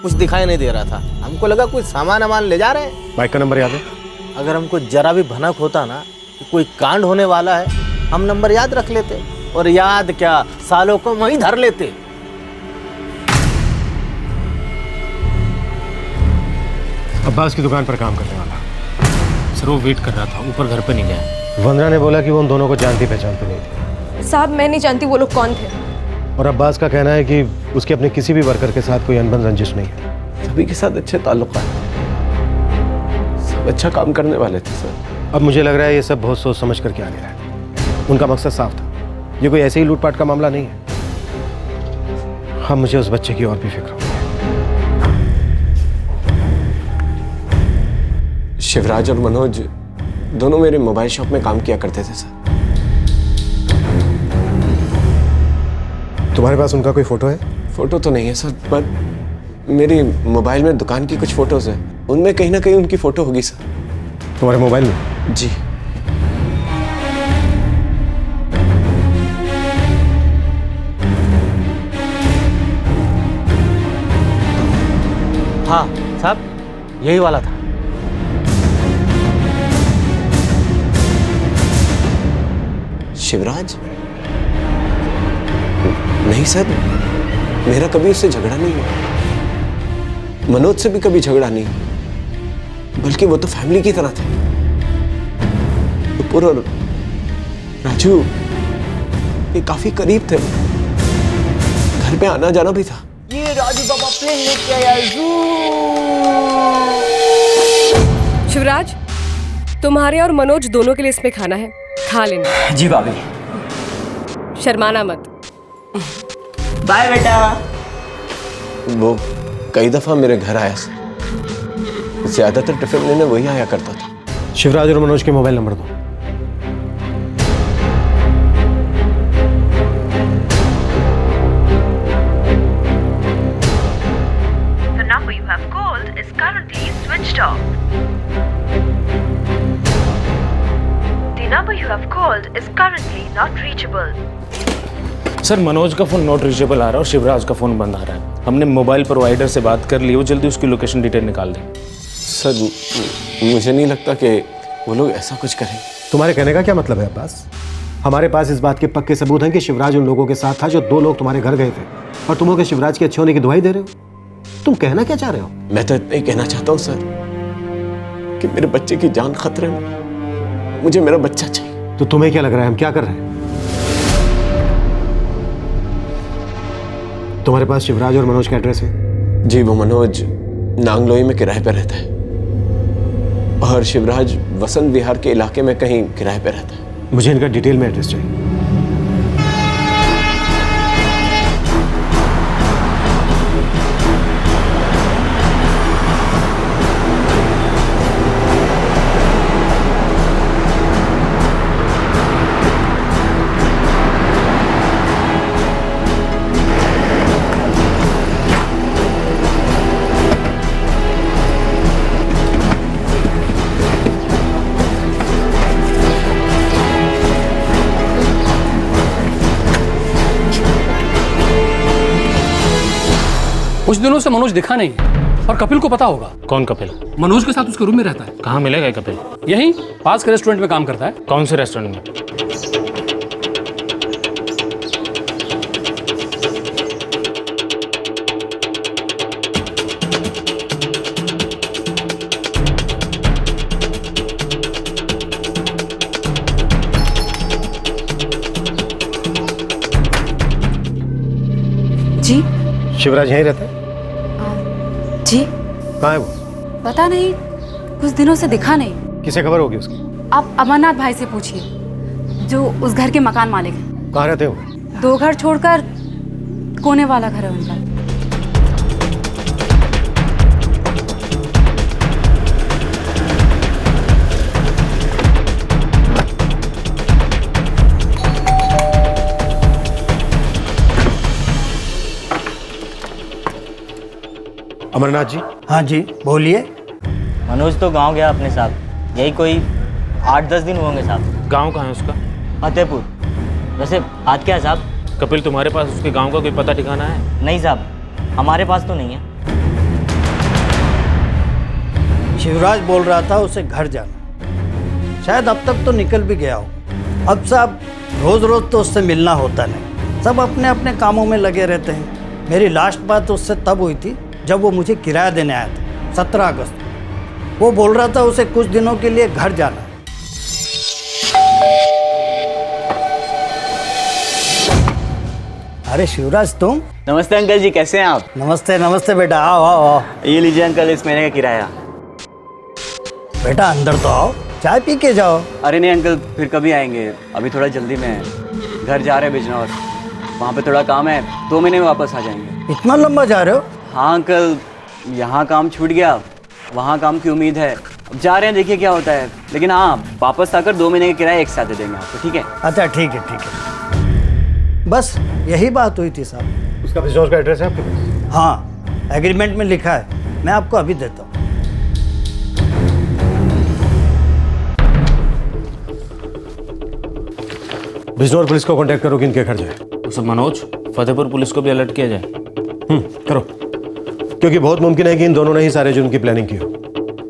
कुछ दिखाई नहीं दे रहा था। हमको लगा कुछ सामान ले जा रहे हैं। बाइक का नंबर याद है? अगर हमको जरा भी भनक होता ना कि कोई कांड होने वाला है, हम नंबर याद रख लेते, और याद क्या, सालों को वहीं धर लेते। अब्बास की दुकान पर काम करने वाला। सर वो वेट कर रहा था, ऊपर घर पे नहीं गया। वंदना ने बोला कि वो उन दोनों को जानती पहचानती नहीं थी। साहब मैं नहीं जानती वो लोग कौन थे। और अब्बास का कहना है कि उसके अपने किसी भी वर्कर के साथ कोई अनबन रंजिश नहीं है। सभी के साथ अच्छे ताल्लुकात हैं, सब अच्छा काम करने वाले थे सर। अब मुझे लग रहा है ये सब बहुत सोच समझ कर किया गया है। उनका मकसद साफ था, ये कोई ऐसे ही लूटपाट का मामला नहीं है। हाँ, मुझे उस बच्चे की और भी फिक्र हो। शिवराज और मनोज दोनों मेरे मोबाइल शॉप में काम किया करते थे सर। तुम्हारे पास उनका कोई फोटो है? फोटो तो नहीं है सर, पर मेरी मोबाइल में दुकान की कुछ फोटोज हैं, उनमें कहीं ना कहीं उनकी फोटो होगी सर। तुम्हारे मोबाइल में? जी। हाँ साहब, यही वाला था। शिवराज? नहीं सर, मेरा कभी उससे झगड़ा नहीं हुआ। मनोज से भी कभी झगड़ा नहीं, बल्कि वो तो फैमिली की तरह थे। नुपुर और राजू ये काफी करीब थे, घर पे आना जाना भी था। ये राजू बाबा प्लेन लेके आया। शिवराज, तुम्हारे और मनोज दोनों के लिए इसमें खाना है, खा लेना। जी भाभी। शर्माना मत। बाय बेटा। वो कई दफा मेरे घर आया सर, ज्यादातर टिफिन लेने वही आया करता था। शिवराज और मनोज के मोबाइल नंबर दो। The number you have called is currently switched off. The number you have called is currently not reachable. Sir Manoj का फोन नॉट रीचेबल आ रहा है और शिवराज का फोन बंद आ रहा है। हमने मोबाइल प्रोवाइडर से बात कर ली, वो जल्दी उसकी लोकेशन डिटेल निकाल देंगे। सर मुझे नहीं लगता कि वो लोग ऐसा कुछ करेंगे। तुम्हारे कहने का क्या मतलब है अब्बास? हमारे पास इस बात के पक्के सबूत हैं कि शिवराज उन लोगों के साथ था जो 2 लोग तुम्हारे घर गए थे, और तुम के शिवराज के अच्छे होने की दुहाई दे रहे हो। तुम कहना क्या चाह रहे हो? मैं तो इतना ही कहना चाहता हूँ सर कि मेरे बच्चे की जान खतरे में, मुझे मेरा बच्चा चाहिए। तो तुम्हें क्या लग रहा है हम क्या कर रहे हैं? तुम्हारे पास शिवराज और मनोज का एड्रेस है? जी, वो मनोज नांगलोई में किराए पर रहता है और शिवराज वसंत विहार के इलाके में कहीं किराए पर रहता है। मुझे इनका डिटेल में एड्रेस चाहिए। कुछ दिनों से मनोज दिखा नहीं है और कपिल को पता होगा। कौन कपिल? मनोज के साथ उसके रूम में रहता है। कहाँ मिलेगा ये कपिल? यहीं पास के रेस्टोरेंट में काम करता है। कौन से रेस्टोरेंट में? जी शिवराज यहीं रहता है? जी कहाँ है वो? पता नहीं, कुछ दिनों से दिखा नहीं। किसे खबर होगी उसकी? आप अमरनाथ भाई से पूछिए, जो उस घर के मकान मालिक हैं। कहाँ रहते हैं वो? 2 घर छोड़कर कोने वाला घर है उनका। अमरनाथ जी। हाँ जी बोलिए। मनोज तो गांव गया अपने साहब, यही कोई 8-10 दिन होंगे साहब। गांव कहाँ है उसका? फतेहपुर। वैसे बात क्या है साहब? कपिल, तुम्हारे पास उसके गांव का कोई पता ठिकाना है? नहीं साहब, हमारे पास तो नहीं है। शिवराज बोल रहा था उसे घर जाना, शायद अब तक तो निकल भी गया हो। अब साहब रोज रोज तो उससे मिलना होता नहीं, सब अपने अपने कामों में लगे रहते हैं। मेरी लास्ट बात उससे तब हुई थी जब वो मुझे किराया देने आया था 17 अगस्त को। वो बोल रहा था उसे कुछ दिनों के लिए घर जाना है। अरे शिवराज तुम? नमस्ते अंकल जी, कैसे हैं आप? नमस्ते नमस्ते बेटा, आओ आओ आओ। ये लीजिए अंकल, इस महीने का किराया। बेटा अंदर तो आओ, चाय पी के जाओ। अरे नहीं अंकल, फिर कभी आएंगे, अभी थोड़ा जल्दी में है। घर जा रहे हैं बिजनौर, वहाँ पे थोड़ा काम है, 2 महीने में वापस आ जाएंगे। इतना लंबा जा रहे हो? हाँ अंकल, यहाँ काम छूट गया, वहाँ काम की उम्मीद है। अब जा रहे हैं, देखिए क्या होता है। लेकिन हाँ, वापस आकर 2 महीने का किराया एक साथ दे देंगे आपको, ठीक है? अच्छा ठीक है ठीक है, बस यही बात हुई थी साहब। उसका बिजनेस का एड्रेस है आपके पास? हाँ, एग्रीमेंट में लिखा है, मैं आपको अभी देता हूँ। बिजनौर पुलिस को कांटेक्ट करो कि इनके घर जाए। तो सब मनोज, फतेहपुर पुलिस को भी अलर्ट किया जाए। करो, क्योंकि बहुत मुमकिन है कि इन दोनों ने ही सारे जुर्म की प्लानिंग की हो,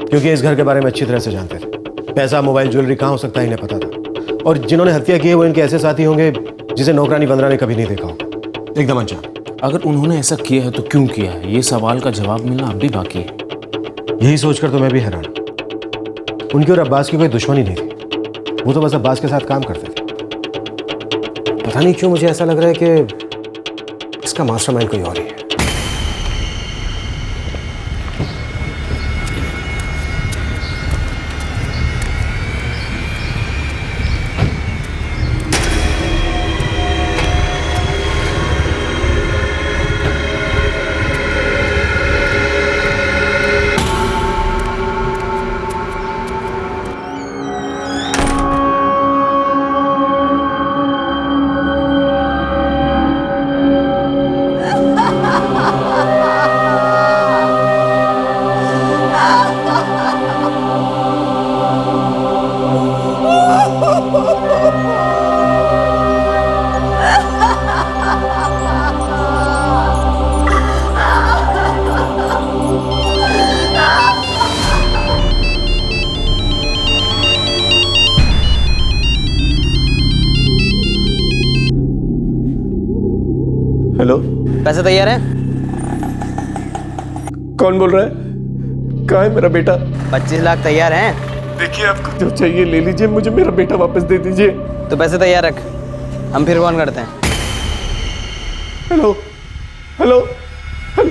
क्योंकि इस घर के बारे में अच्छी तरह से जानते थे। पैसा, मोबाइल, ज्वेलरी कहाँ हो सकता है इन्हें पता था, और जिन्होंने हत्या की है वो इनके ऐसे साथी होंगे जिसे नौकरानी बंदरा ने कभी नहीं देखा होगा, एकदम अनजान। अगर उन्होंने ऐसा किया है तो क्यों किया है, ये सवाल का जवाब मिलना अब भी बाकी है। यही सोचकर तो मैं भी हैरान। उनकी और अब्बास की कोई दुश्मनी नहीं थी, वो तो बस अब्बास के साथ काम करते थे। पता नहीं क्यों मुझे ऐसा लग रहा है कि इसका मास्टरमाइंड कोई और ही है। हेलो, पैसे तैयार हैं? कौन बोल रहा है? कहाँ है मेरा बेटा? 25 लाख तैयार हैं? देखिए आपको जो चाहिए ले लीजिए, मुझे मेरा बेटा वापस दे दीजिए। तो पैसे तैयार रख, हम फिर फोन करते हैं। Hello hello hello.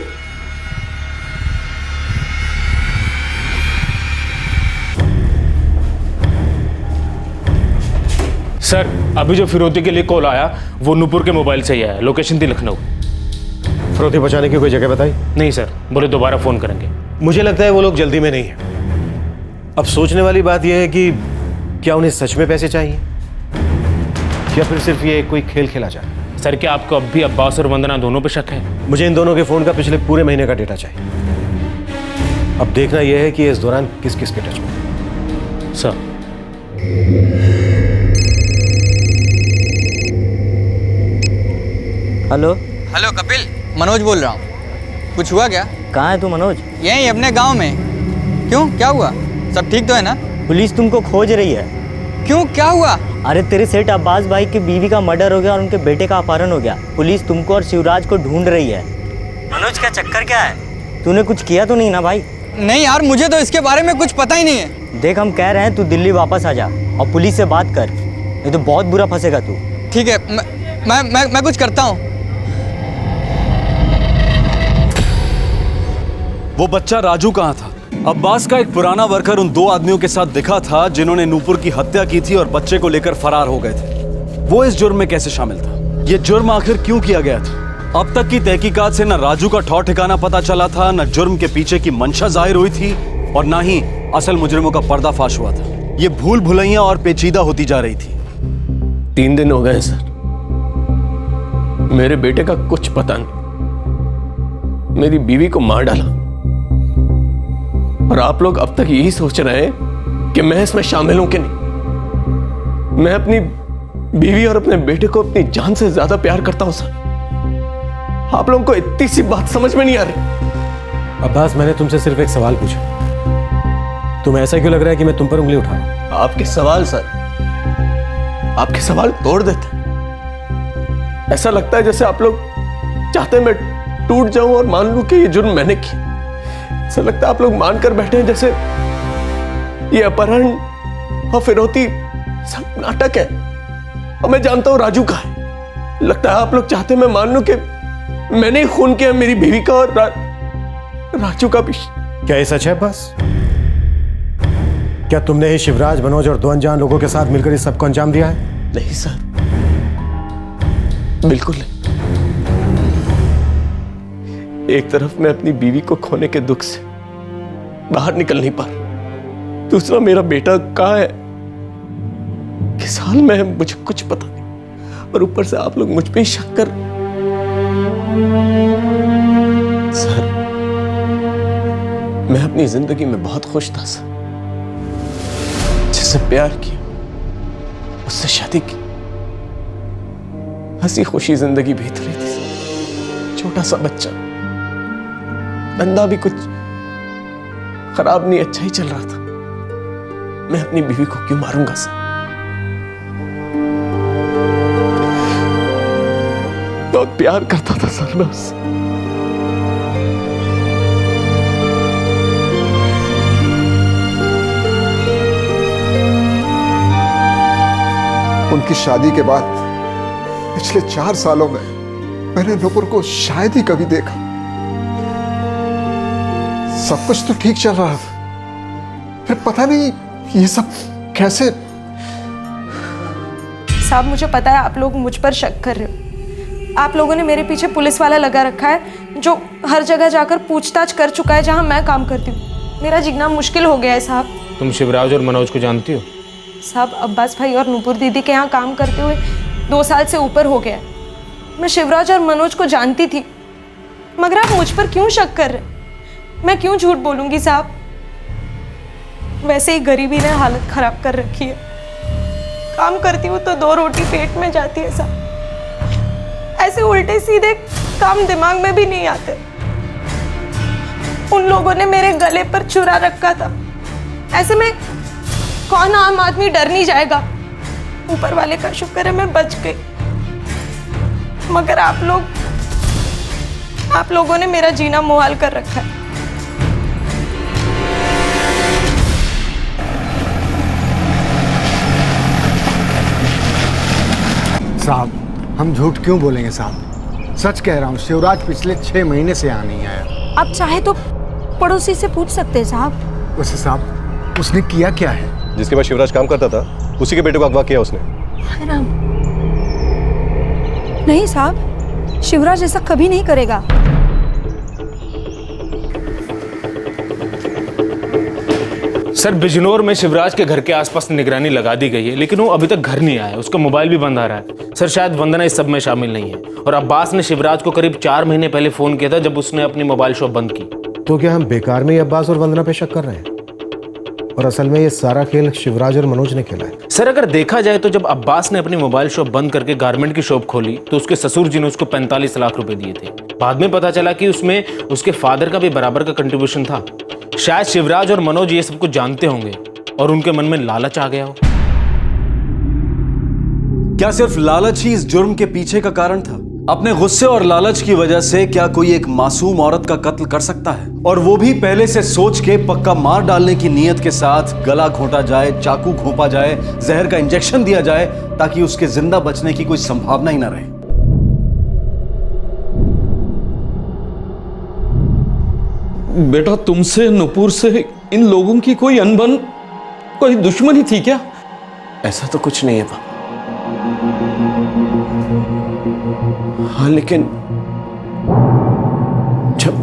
सर, अभी जो फिरौती के लिए कॉल आया वो नूपुर के मोबाइल से ही आया, लोकेशन थी लखनऊ। फिरौती पहुंचाने की कोई जगह बताई? नहीं सर, बोले दोबारा फोन करेंगे। मुझे लगता है वो लोग जल्दी में नहीं है। अब सोचने वाली बात यह है कि क्या उन्हें सच में पैसे चाहिए या फिर सिर्फ ये कोई खेल खेला जाए। सर, क्या आपको अब भी अब्बास और वंदना दोनों पे शक है? मुझे इन दोनों के फोन का पिछले पूरे महीने का डेटा चाहिए। अब देखना यह है कि इस दौरान किस किस के टच में। Sir, hello hello Kapil, Manoj बोल रहा हूँ। कुछ हुआ क्या? कहाँ है तू मनोज? यहीं अपने गांव में। क्यों, क्या हुआ? सब ठीक तो है ना? पुलिस तुमको खोज रही है। क्यों, क्या हुआ? अरे तेरे सेठ अब्बास भाई की बीवी का मर्डर हो गया और उनके बेटे का अपहरण हो गया। पुलिस तुमको और शिवराज को ढूंढ रही है। मनोज क्या चक्कर क्या है? तूने कुछ किया तो नहीं ना भाई? नहीं यार, मुझे तो इसके बारे में कुछ पता ही नहीं है। देख हम कह रहे हैं तू दिल्ली वापस आ जा और पुलिस से बात कर, नहीं तो बहुत बुरा फंसेगा तू। ठीक है, मैं कुछ करता हूँ। वो बच्चा राजू कहाँ था? अब्बास का एक पुराना वर्कर उन 2 आदमियों के साथ दिखा था जिन्होंने नूपुर की हत्या की थी और बच्चे को लेकर फरार हो गए थे। वो इस जुर्म में कैसे शामिल था? ये जुर्म आखिर क्यों किया गया था? अब तक की तहकीकात से न राजू का ठौर ठिकाना पता चला था, न जुर्म के पीछे की मंशा जाहिर हुई थी और न ही असल मुजरिमों का पर्दाफाश हुआ था। ये भूल भुलैया और पेचीदा होती जा रही थी। 3 दिन हो गए सर, मेरे बेटे का कुछ पता नहीं। मेरी बीवी को मार डाला और आप लोग अब तक यही सोच रहे हैं कि मैं इसमें शामिल हूं कि नहीं। मैं अपनी बीवी और अपने बेटे को अपनी जान से ज्यादा प्यार करता हूं सर। आप लोगों को इतनी सी बात समझ में नहीं आ रही। अब्बास, मैंने तुमसे सिर्फ एक सवाल पूछा। तुम्हें ऐसा क्यों लग रहा है कि मैं तुम पर उंगली उठा रहा हूं? आपके सवाल सर, आपके सवाल तोड़ देते। ऐसा लगता है जैसे आप लोग चाहते मैं टूट जाऊं और मान लूं कि ये जुर्म मैंने किया। ऐसा लगता है आप लोग मानकर बैठे हैं जैसे ये अपहरण और फिरौती सब नाटक है और मैं जानता हूं राजू का है। लगता है आप लोग चाहते मैं मान लूं कि मैंने ही खून किया मेरी बीवी का और राजू का भी। क्या ये सच है अब्बास? क्या तुमने ही शिवराज, मनोज और 2 अनजान लोगों के साथ मिलकर इस सबको अंजाम दिया है? नहीं सर, बिल्कुल नहीं। एक तरफ मैं अपनी बीवी को खोने के दुख से बाहर निकल नहीं पा रहा, दूसरा मेरा बेटा कहाँ है, किस हाल में है, मुझे कुछ पता नहीं। और ऊपर से आप लोग मुझ पे ही शक कर। सर, मैं अपनी जिंदगी में बहुत खुश था सर। जिससे प्यार किया, उससे शादी की, हंसी खुशी जिंदगी बीत रही थी। छोटा सा बच्चा, धंधा भी कुछ खराब नहीं, अच्छा ही चल रहा था। मैं अपनी बीवी को क्यों मारूंगा सर? बहुत प्यार करता था सर मैं उससे। उनकी शादी के बाद पिछले 4 सालों में मैंने नूपुर को शायद ही कभी देखा। सब कुछ तो ठीक चल रहा था, फिर पता नहीं ये सब कैसे। साहब, मुझे पता है आप लोग मुझ पर शक कर रहे हो। आप लोगों ने मेरे पीछे पुलिस वाला लगा रखा है जो हर जगह जाकर पूछताछ कर चुका है जहां मैं काम करती हूँ। मेरा जीना मुश्किल हो गया है साहब। तुम शिवराज और मनोज को जानती हो? साहब, अब्बास भाई और नूपुर दीदी के यहाँ काम करते हुए 2 साल से ऊपर हो गया है। मैं शिवराज और मनोज को जानती थी, मगर आप मुझ पर क्यों शक कर रहे? मैं क्यों झूठ बोलूंगी साहब? वैसे ही गरीबी ने हालत खराब कर रखी है। काम करती हूँ तो 2 रोटी पेट में जाती है साहब। ऐसे उल्टे सीधे काम दिमाग में भी नहीं आते। उन लोगों ने मेरे गले पर छुरा रखा था। ऐसे में कौन आम आदमी डर नहीं जाएगा? ऊपर वाले का शुक्र है मैं बच गई, मगर आप लोगों ने मेरा जीना मुहाल कर रखा है। साहब, हम झूठ क्यों बोलेंगे साहब? सच कह रहा हूँ, शिवराज पिछले 6 महीने से यहाँ नहीं आया। आप चाहे तो पड़ोसी से पूछ सकते हैं साहब। वैसे साहब, उसने किया क्या है? जिसके पास शिवराज काम करता था उसी के बेटे को अगवा किया उसने। नहीं साहब, शिवराज ऐसा कभी नहीं करेगा। सर, बिजनौर में शिवराज के घर के आसपास निगरानी लगा दी गई है, लेकिन वो अभी तक घर नहीं आया। उसका मोबाइल भी बंद आ रहा है। सर, शायद वंदना इस सब में शामिल नहीं है। और अब्बास ने शिवराज को करीब 4 महीने पहले फोन किया था जब उसने अपनी मोबाइल शॉप बंद की। तो क्या हम बेकार में ही अब्बास और वंदना पे शक कर रहे हैं? और असल में ये सारा खेल शिवराज और मनोज ने खेला है। सर अगर देखा जाए तो जब अब्बास ने अपनी मोबाइल शॉप बंद करके गारमेंट की शॉप खोली तो उसके ससुर जी ने उसको 45 लाख रुपए दिए थे। बाद में पता चला कि उसमें उसके फादर का भी बराबर का कंट्रीब्यूशन था। शायद शिवराज और मनोज ये सब कुछ जानते होंगे और उनके मन में लालच आ गया हो। क्या सिर्फ लालच ही इस जुर्म के पीछे का कारण था? अपने गुस्से और लालच की वजह से क्या कोई एक मासूम औरत का कत्ल कर सकता है? और वो भी पहले से सोच के पक्का मार डालने की नीयत के साथ गला घोंटा जाए, चाकू घोंपा जाए, जहर का इंजेक्शन दिया जाए ताकि उसके जिंदा बचने की कोई संभावना ही ना रहे। बेटा तुमसे, नुपुर से इन लोगों की कोई अनबन, कोई दुश्मनी थी क्या? ऐसा तो कुछ नहीं है पापा। हाँ लेकिन जब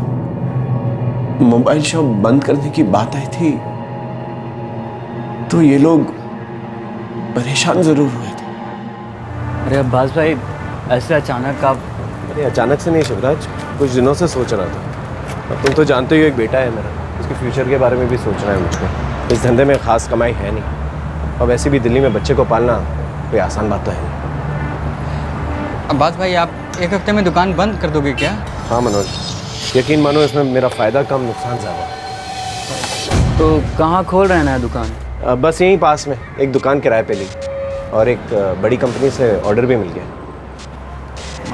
मोबाइल शॉप बंद करने की बात आई थी तो ये लोग परेशान जरूर हुए थे। अरे अब्बास भाई ऐसे अचानक आप? अरे अचानक से नहीं शिवराज, कुछ दिनों से सोच रहा था। अब तुम तो जानते हो एक बेटा है मेरा, उसके फ्यूचर के बारे में भी सोचना है मुझको। इस धंधे में खास कमाई है नहीं और वैसे भी दिल्ली में बच्चे को पालना कोई आसान बात तो है नहीं। अब्बास भाई आप एक हफ्ते में दुकान बंद कर दोगे क्या? हाँ मनोज, यकीन मानो इसमें मेरा फ़ायदा कम नुकसान ज़्यादा। तो कहाँ खोल रहे हैं नया दुकान? बस यहीं पास में एक दुकान किराए पे ली और एक बड़ी कंपनी से ऑर्डर भी मिल गया।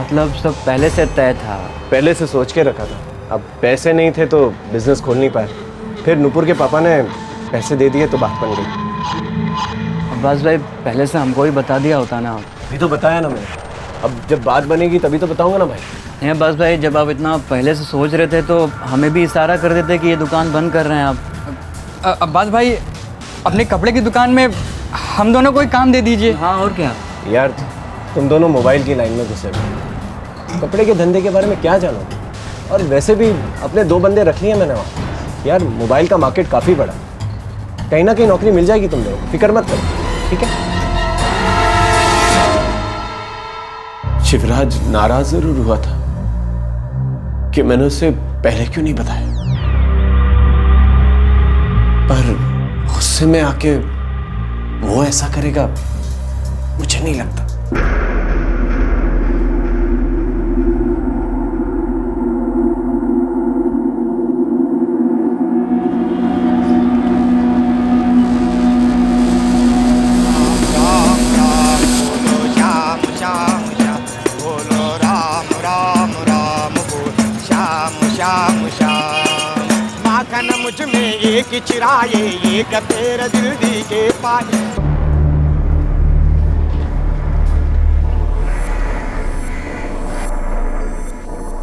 मतलब सब पहले से तय था? पहले से सोच के रखा था। अब पैसे नहीं थे तो बिजनेस खोल नहीं पाए। फिर नुपुर के पापा ने पैसे दे दिए तो बात बन गई। अब्बास भाई पहले से हमको ही बता दिया होता ना। अभी तो बताया ना मैंने, अब जब बात बनेगी तभी तो बताऊंगा ना भाई। नहीं अब्बास भाई, जब आप इतना पहले से सोच रहे थे तो हमें भी इशारा कर देते कि ये दुकान बंद कर रहे हैं आप। अब्बास भाई अपने कपड़े की दुकान में हम दोनों को ही काम दे दीजिए। हाँ और क्या यार, तुम दोनों मोबाइल की लाइन में घुसे हुए, कपड़े के धंधे के बारे में क्या जानोगे? और वैसे भी अपने 2 बंदे रख लिए मैंने वहाँ। यार मोबाइल का मार्केट काफ़ी बड़ा, कहीं ना कहीं नौकरी मिल जाएगी तुम लोगों को, फिक्र मत करो, ठीक है? शिवराज नाराज जरूर हुआ था कि मैंने उसे पहले क्यों नहीं बताया, पर गुस्से में आके वो ऐसा करेगा मुझे नहीं लगता। चिराए एक तेरा दिल दी के पाए।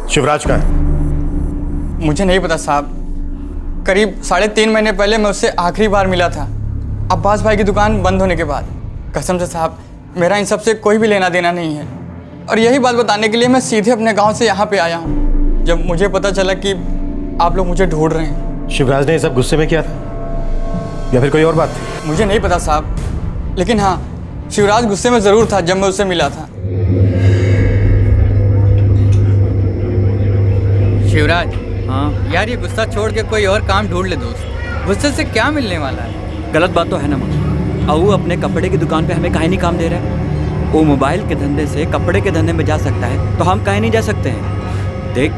शिवराज का है? मुझे नहीं पता साहब, करीब 3.5 महीने पहले मैं उससे आखिरी बार मिला था, अब्बास भाई की दुकान बंद होने के बाद। कसम से साहब मेरा इन सब से कोई भी लेना देना नहीं है और यही बात बताने के लिए मैं सीधे अपने गांव से यहाँ पे आया हूँ जब मुझे पता चला कि आप लोग मुझे ढूंढ रहे हैं। शिवराज ने ये सब गुस्से में किया था या फिर कोई और बात थी? मुझे नहीं पता साहब, लेकिन हाँ शिवराज गुस्से में ज़रूर था जब मैं उससे मिला था। शिवराज, हाँ यार ये गुस्सा छोड़ के कोई और काम ढूंढ ले दोस्त, गुस्से से क्या मिलने वाला है? गलत बात तो है ना मम्मी। अऊ अपने कपड़े की दुकान पे हमें काहे नहीं काम दे रहा है? वो मोबाइल के धंधे से कपड़े के धंधे में जा सकता है तो हम काहे नहीं जा सकते हैं? देख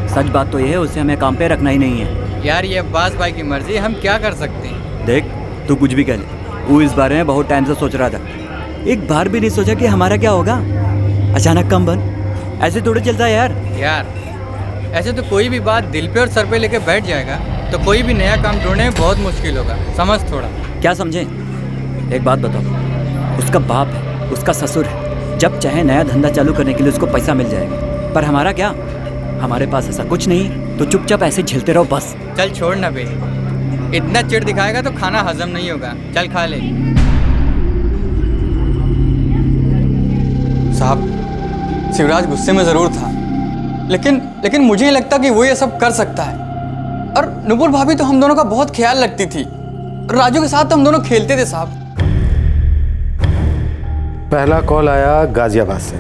सच बात तो ये है, उसे हमें काम पे रखना ही नहीं है। यार ये अब्बास भाई की मर्जी, हम क्या कर सकते हैं? देख तू कुछ भी कह ले, वो इस बारे में बहुत टाइम से सोच रहा था। एक बार भी नहीं सोचा कि हमारा क्या होगा, अचानक कम बन। ऐसे थोड़े चलता है यार ऐसे तो कोई भी बात दिल पे और सर पे लेके बैठ जाएगा तो कोई भी नया काम ढूंढने में बहुत मुश्किल होगा, समझ थोड़ा। क्या समझे? एक बात बताओ, उसका बाप है, उसका ससुर है, जब चाहे नया धंधा चालू करने के लिए उसको पैसा मिल जाएगा, पर हमारा क्या? हमारे पास ऐसा कुछ नहीं, तो चुपचाप ऐसे झेलते रहो बस। चल छोड़ ना बे, इतना चिढ़ दिखाएगा तो खाना हजम नहीं होगा, चल खा ले। साहब शिवराज गुस्से में ज़रूर था, लेकिन मुझे नहीं लगता कि वो ये सब कर सकता है। और नुपुर भाभी तो हम दोनों का बहुत ख्याल रखती थी, राजू के साथ तो हम दोनों खेलते थे साहब। पहला कॉल आया गाजियाबाद से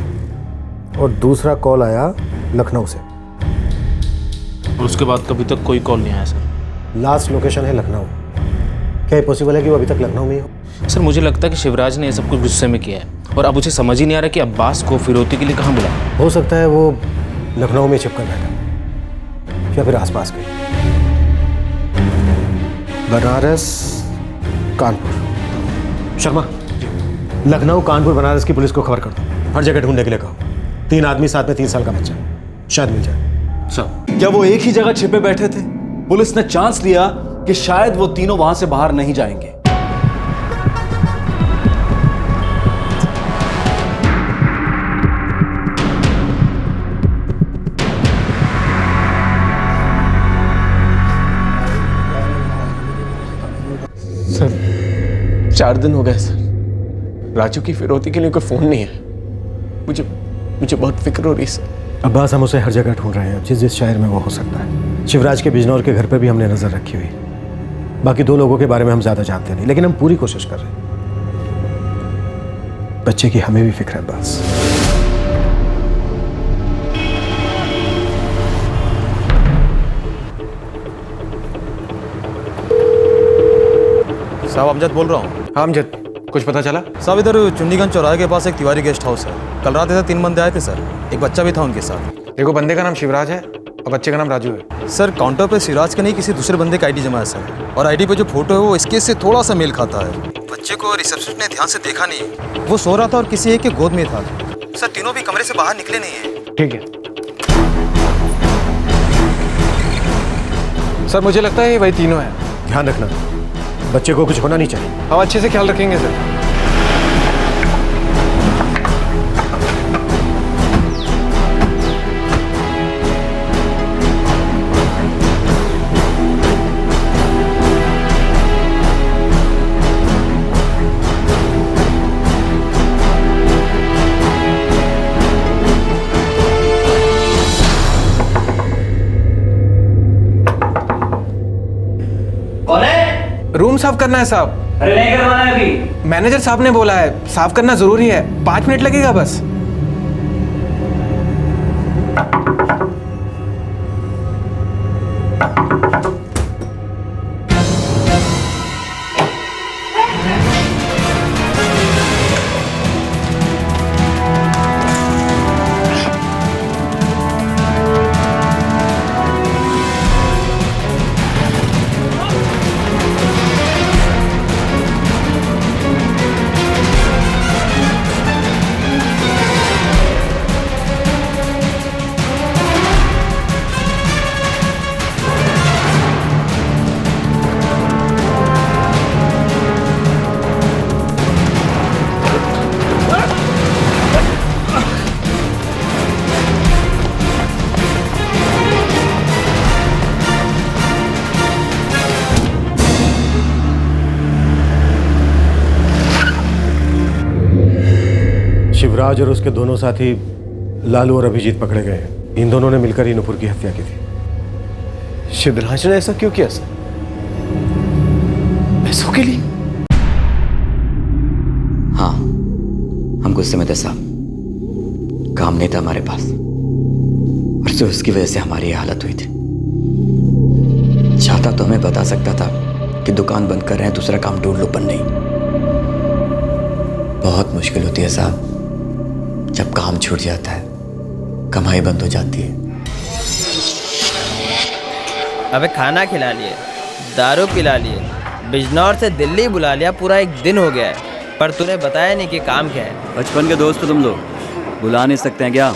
और दूसरा कॉल आया लखनऊ से, और उसके बाद कभी तक कोई कॉल नहीं आया सर। लास्ट लोकेशन है लखनऊ। क्या ये पॉसिबल है कि वो अभी तक लखनऊ में ही हो? सर मुझे लगता है कि शिवराज ने ये सब कुछ गुस्से में किया है और अब उसे समझ ही नहीं आ रहा कि अब्बास को फिरौती के लिए कहाँ बुलाया। हो सकता है वो लखनऊ में छिपकर बैठा या फिर आसपास कहीं। बनारस, कानपुर। शर्मा, लखनऊ, कानपुर, बनारस की पुलिस को खबर कर दो। हर जगह ढूंढने के लिए कहो। 3 आदमी साथ में 3 साल का बच्चा, शायद मिल जाए। सर, क्या वो एक ही जगह छिपे बैठे थे? पुलिस ने चांस लिया कि शायद वो तीनों वहां से बाहर नहीं जाएंगे। सर 4 दिन हो गए सर, राजू की फिरौती के लिए कोई फोन नहीं है। मुझे बहुत फिक्र हो रही है सर। अब्बास, हम उसे हर जगह ढूंढ रहे हैं, जिस शहर में वो हो सकता है। शिवराज के बिजनौर के घर पे भी हमने नजर रखी हुई। बाकी 2 लोगों के बारे में हम ज्यादा जानते नहीं, लेकिन हम पूरी कोशिश कर रहे हैं। बच्चे की हमें भी फिक्र है अब्बास। साहब अमजद बोल रहा हूँ। हाँ अमजद, कुछ पता चला? साहब इधर चुन्नीगंज चौराहे के पास एक तिवारी गेस्ट हाउस है। कल रात इधर 3 बंदे आए थे सर, एक बच्चा भी था उनके साथ। देखो, बंदे का नाम शिवराज है और बच्चे का नाम राजू है। सर काउंटर पे शिवराज के नहीं किसी दूसरे बंदे का आईडी जमा है सर, और आईडी पे जो फोटो है वो इसके से थोड़ा सा मेल खाता है। बच्चे को रिसेप्शनिस्ट ने ध्यान से देखा नहीं, वो सो रहा था और किसी एक के गोद में था। सर तीनों भी कमरे से बाहर निकले नहीं है। ठीक है सर, मुझे लगता है ये वही तीनों हैं। ध्यान रखना, बच्चे को कुछ होना नहीं चाहिए। हम अच्छे से ख्याल रखेंगे सर। रूम साफ करना है साहब। अरे नहीं करवाना है अभी। मैनेजर साहब ने बोला है साफ करना जरूरी है, 5 मिनट लगेगा बस। शिवराज और उसके दोनों साथी लालू और अभिजीत पकड़े गए। इन दोनों ने मिलकर ही नुपुर की हत्या की थी। शिवराज ने ऐसा क्यों किया सर? पैसों के लिए? हाँ, हम गुस्से में थे साहब, काम नहीं था हमारे पास और सिर्फ उसकी वजह से हमारी ये हालत हुई थी। चाहता तो हमें बता सकता था कि दुकान बंद कर रहे हैं, दूसरा काम ढूंढ लो, पर नहीं। बहुत मुश्किल होती है साहब जब काम छूट जाता है, कमाई बंद हो जाती है। अबे खाना खिला लिए, दारू पिला लिए, बिजनौर से दिल्ली बुला लिया, पूरा 1 दिन हो गया है, पर तूने बताया नहीं कि काम क्या है। बचपन के दोस्त हो तुम लोग, बुला नहीं सकते हैं क्या?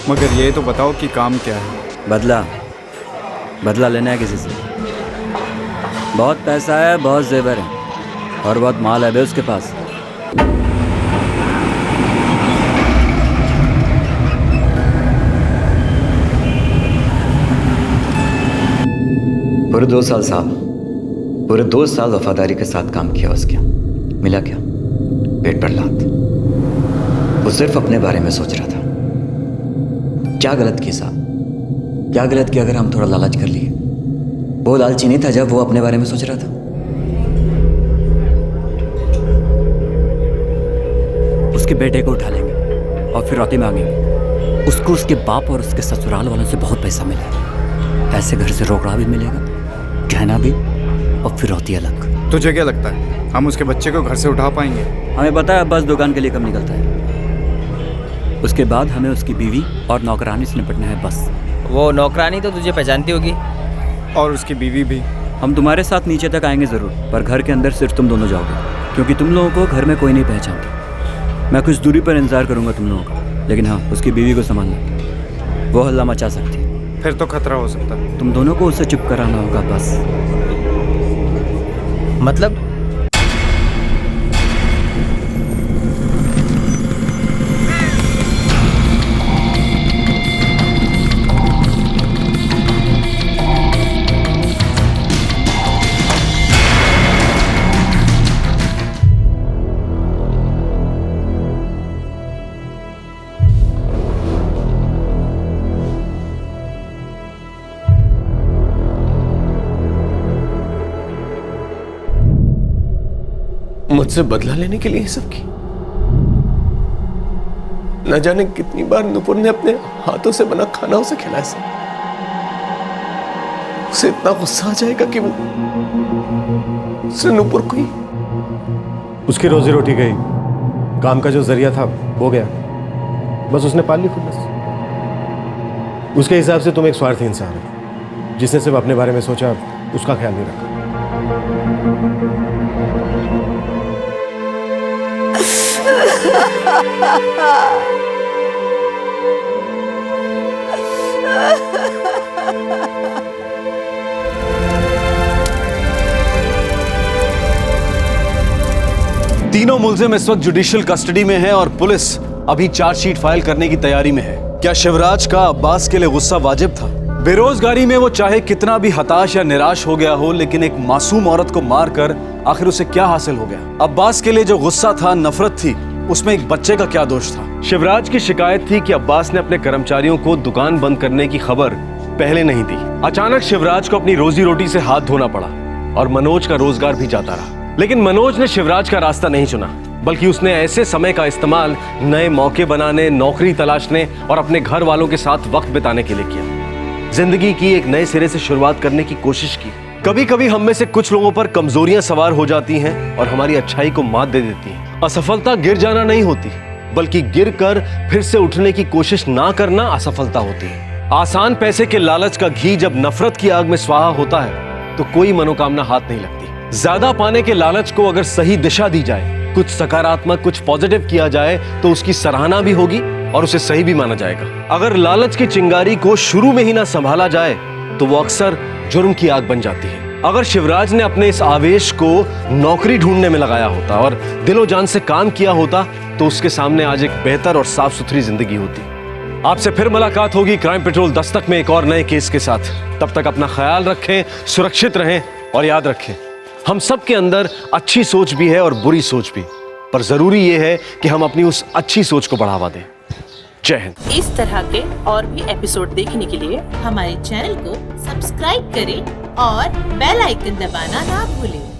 मगर ये तो बताओ कि काम क्या है। बदला लेना है किसी से। बहुत पैसा है, बहुत जेवर है और बहुत माल है बे उसके पास। पूरे 2 साल साहब, पूरे 2 साल वफादारी के साथ काम किया उसके। मिला क्या? पेट पर लात। वो सिर्फ अपने बारे में सोच रहा था। क्या गलत किया साहब? क्या गलत किया अगर हम थोड़ा लालच कर लिए? वो लालची नहीं था जब वो अपने बारे में सोच रहा था। उसके बेटे को उठा लेंगे और फिरौती मांगेंगे। उसको उसके बाप और उसके ससुराल वालों से बहुत पैसा मिलेगा। पैसे घर से रोकड़ा भी मिलेगा, गहना भी और फिरौती अलग। तुझे क्या लगता है हम उसके बच्चे को घर से उठा पाएंगे? हमें पता है अब्बास दुकान के लिए कब निकलता है। उसके बाद हमें उसकी बीवी और नौकरानी से निपटना है बस। वो नौकरानी तो तुझे पहचानती होगी। और उसकी बीवी भी। हम तुम्हारे साथ नीचे तक आएंगे ज़रूर, पर घर के अंदर सिर्फ तुम दोनों जाओगे, क्योंकि तुम लोगों को घर में कोई नहीं पहचानता। मैं कुछ दूरी पर इंतजार करूंगा तुम लोगों का, लेकिन हाँ, उसकी बीवी को संभालना, वो हल्ला मचा सकती है। फिर तो खतरा हो सकता है। तुम दोनों को उससे चुप कराना होगा बस। मतलब? मुझसे बदला लेने के लिए ये सब की? न जाने कितनी बार नुपुर ने अपने हाथों से बना खाना उसे खिलाया सर। उसे इतना गुस्सा आ जाएगा कि वो उसे नुपुर को ही। उसकी रोजी रोटी गई, काम का जो जरिया था वो गया, बस उसने पाल ली खुन्नस। उसके हिसाब से तुम एक स्वार्थी इंसान है जिसने सिर्फ अपने बारे में सोचा, उसका ख्याल नहीं रखा। तीनों मुल्जिम इस वक्त जुडिशियल कस्टडी में हैं और पुलिस अभी चार्जशीट फाइल करने की तैयारी में है। क्या शिवराज का अब्बास के लिए गुस्सा वाजिब था? बेरोजगारी में वो चाहे कितना भी हताश या निराश हो गया हो, लेकिन एक मासूम औरत को मारकर आखिर उसे क्या हासिल हो गया? अब्बास के लिए जो गुस्सा था, नफरत थी, उसमें एक बच्चे का क्या दोष था? शिवराज की शिकायत थी कि अब्बास ने अपने कर्मचारियों को दुकान बंद करने की खबर पहले नहीं दी। अचानक शिवराज को अपनी रोजी रोटी से हाथ धोना पड़ा और मनोज का रोजगार भी जाता रहा। लेकिन मनोज ने शिवराज का रास्ता नहीं चुना, बल्कि उसने ऐसे समय का इस्तेमाल नए मौके बनाने, नौकरी तलाशने और अपने घर वालों के साथ वक्त बिताने के लिए किया। जिंदगी की एक नए सिरे से शुरुआत करने की कोशिश की। कभी कभी हम में से कुछ लोगों पर कमजोरियां सवार हो जाती हैं और हमारी अच्छाई को मात दे देती हैं। असफलता गिर जाना नहीं होती, बल्कि गिर कर फिर से उठने की कोशिश ना करना असफलता होती है। आसान पैसे के लालच का घी जब नफरत की आग में स्वाहा होता है तो कोई मनोकामना हाथ नहीं लगती। ज्यादा पाने के लालच को अगर सही दिशा दी जाए, कुछ सकारात्मक, कुछ पॉजिटिव किया जाए, तो उसकी सराहना भी होगी और उसे सही भी माना जाएगा। अगर लालच की चिंगारी को शुरू में ही ना संभाला जाए तो वो अक्सर जुर्म की आग बन जाती है। अगर शिवराज ने अपने इस आवेश को नौकरी ढूंढने में लगाया होता और दिलो जान से काम किया होता तो उसके सामने आज एक बेहतर और साफ सुथरी जिंदगी होती। आपसे फिर मुलाकात होगी क्राइम पेट्रोल दस्तक में एक और नए केस के साथ। तब तक अपना ख्याल रखें, सुरक्षित रहें और याद रखें, हम सब के अंदर अच्छी सोच भी है और बुरी सोच भी, पर जरूरी यह है कि हम अपनी उस अच्छी सोच को बढ़ावा दें। जय हिंद। इस तरह के और भी एपिसोड देखने के लिए हमारे चैनल को सब्सक्राइब करें और बेल आइकन दबाना ना भूलें।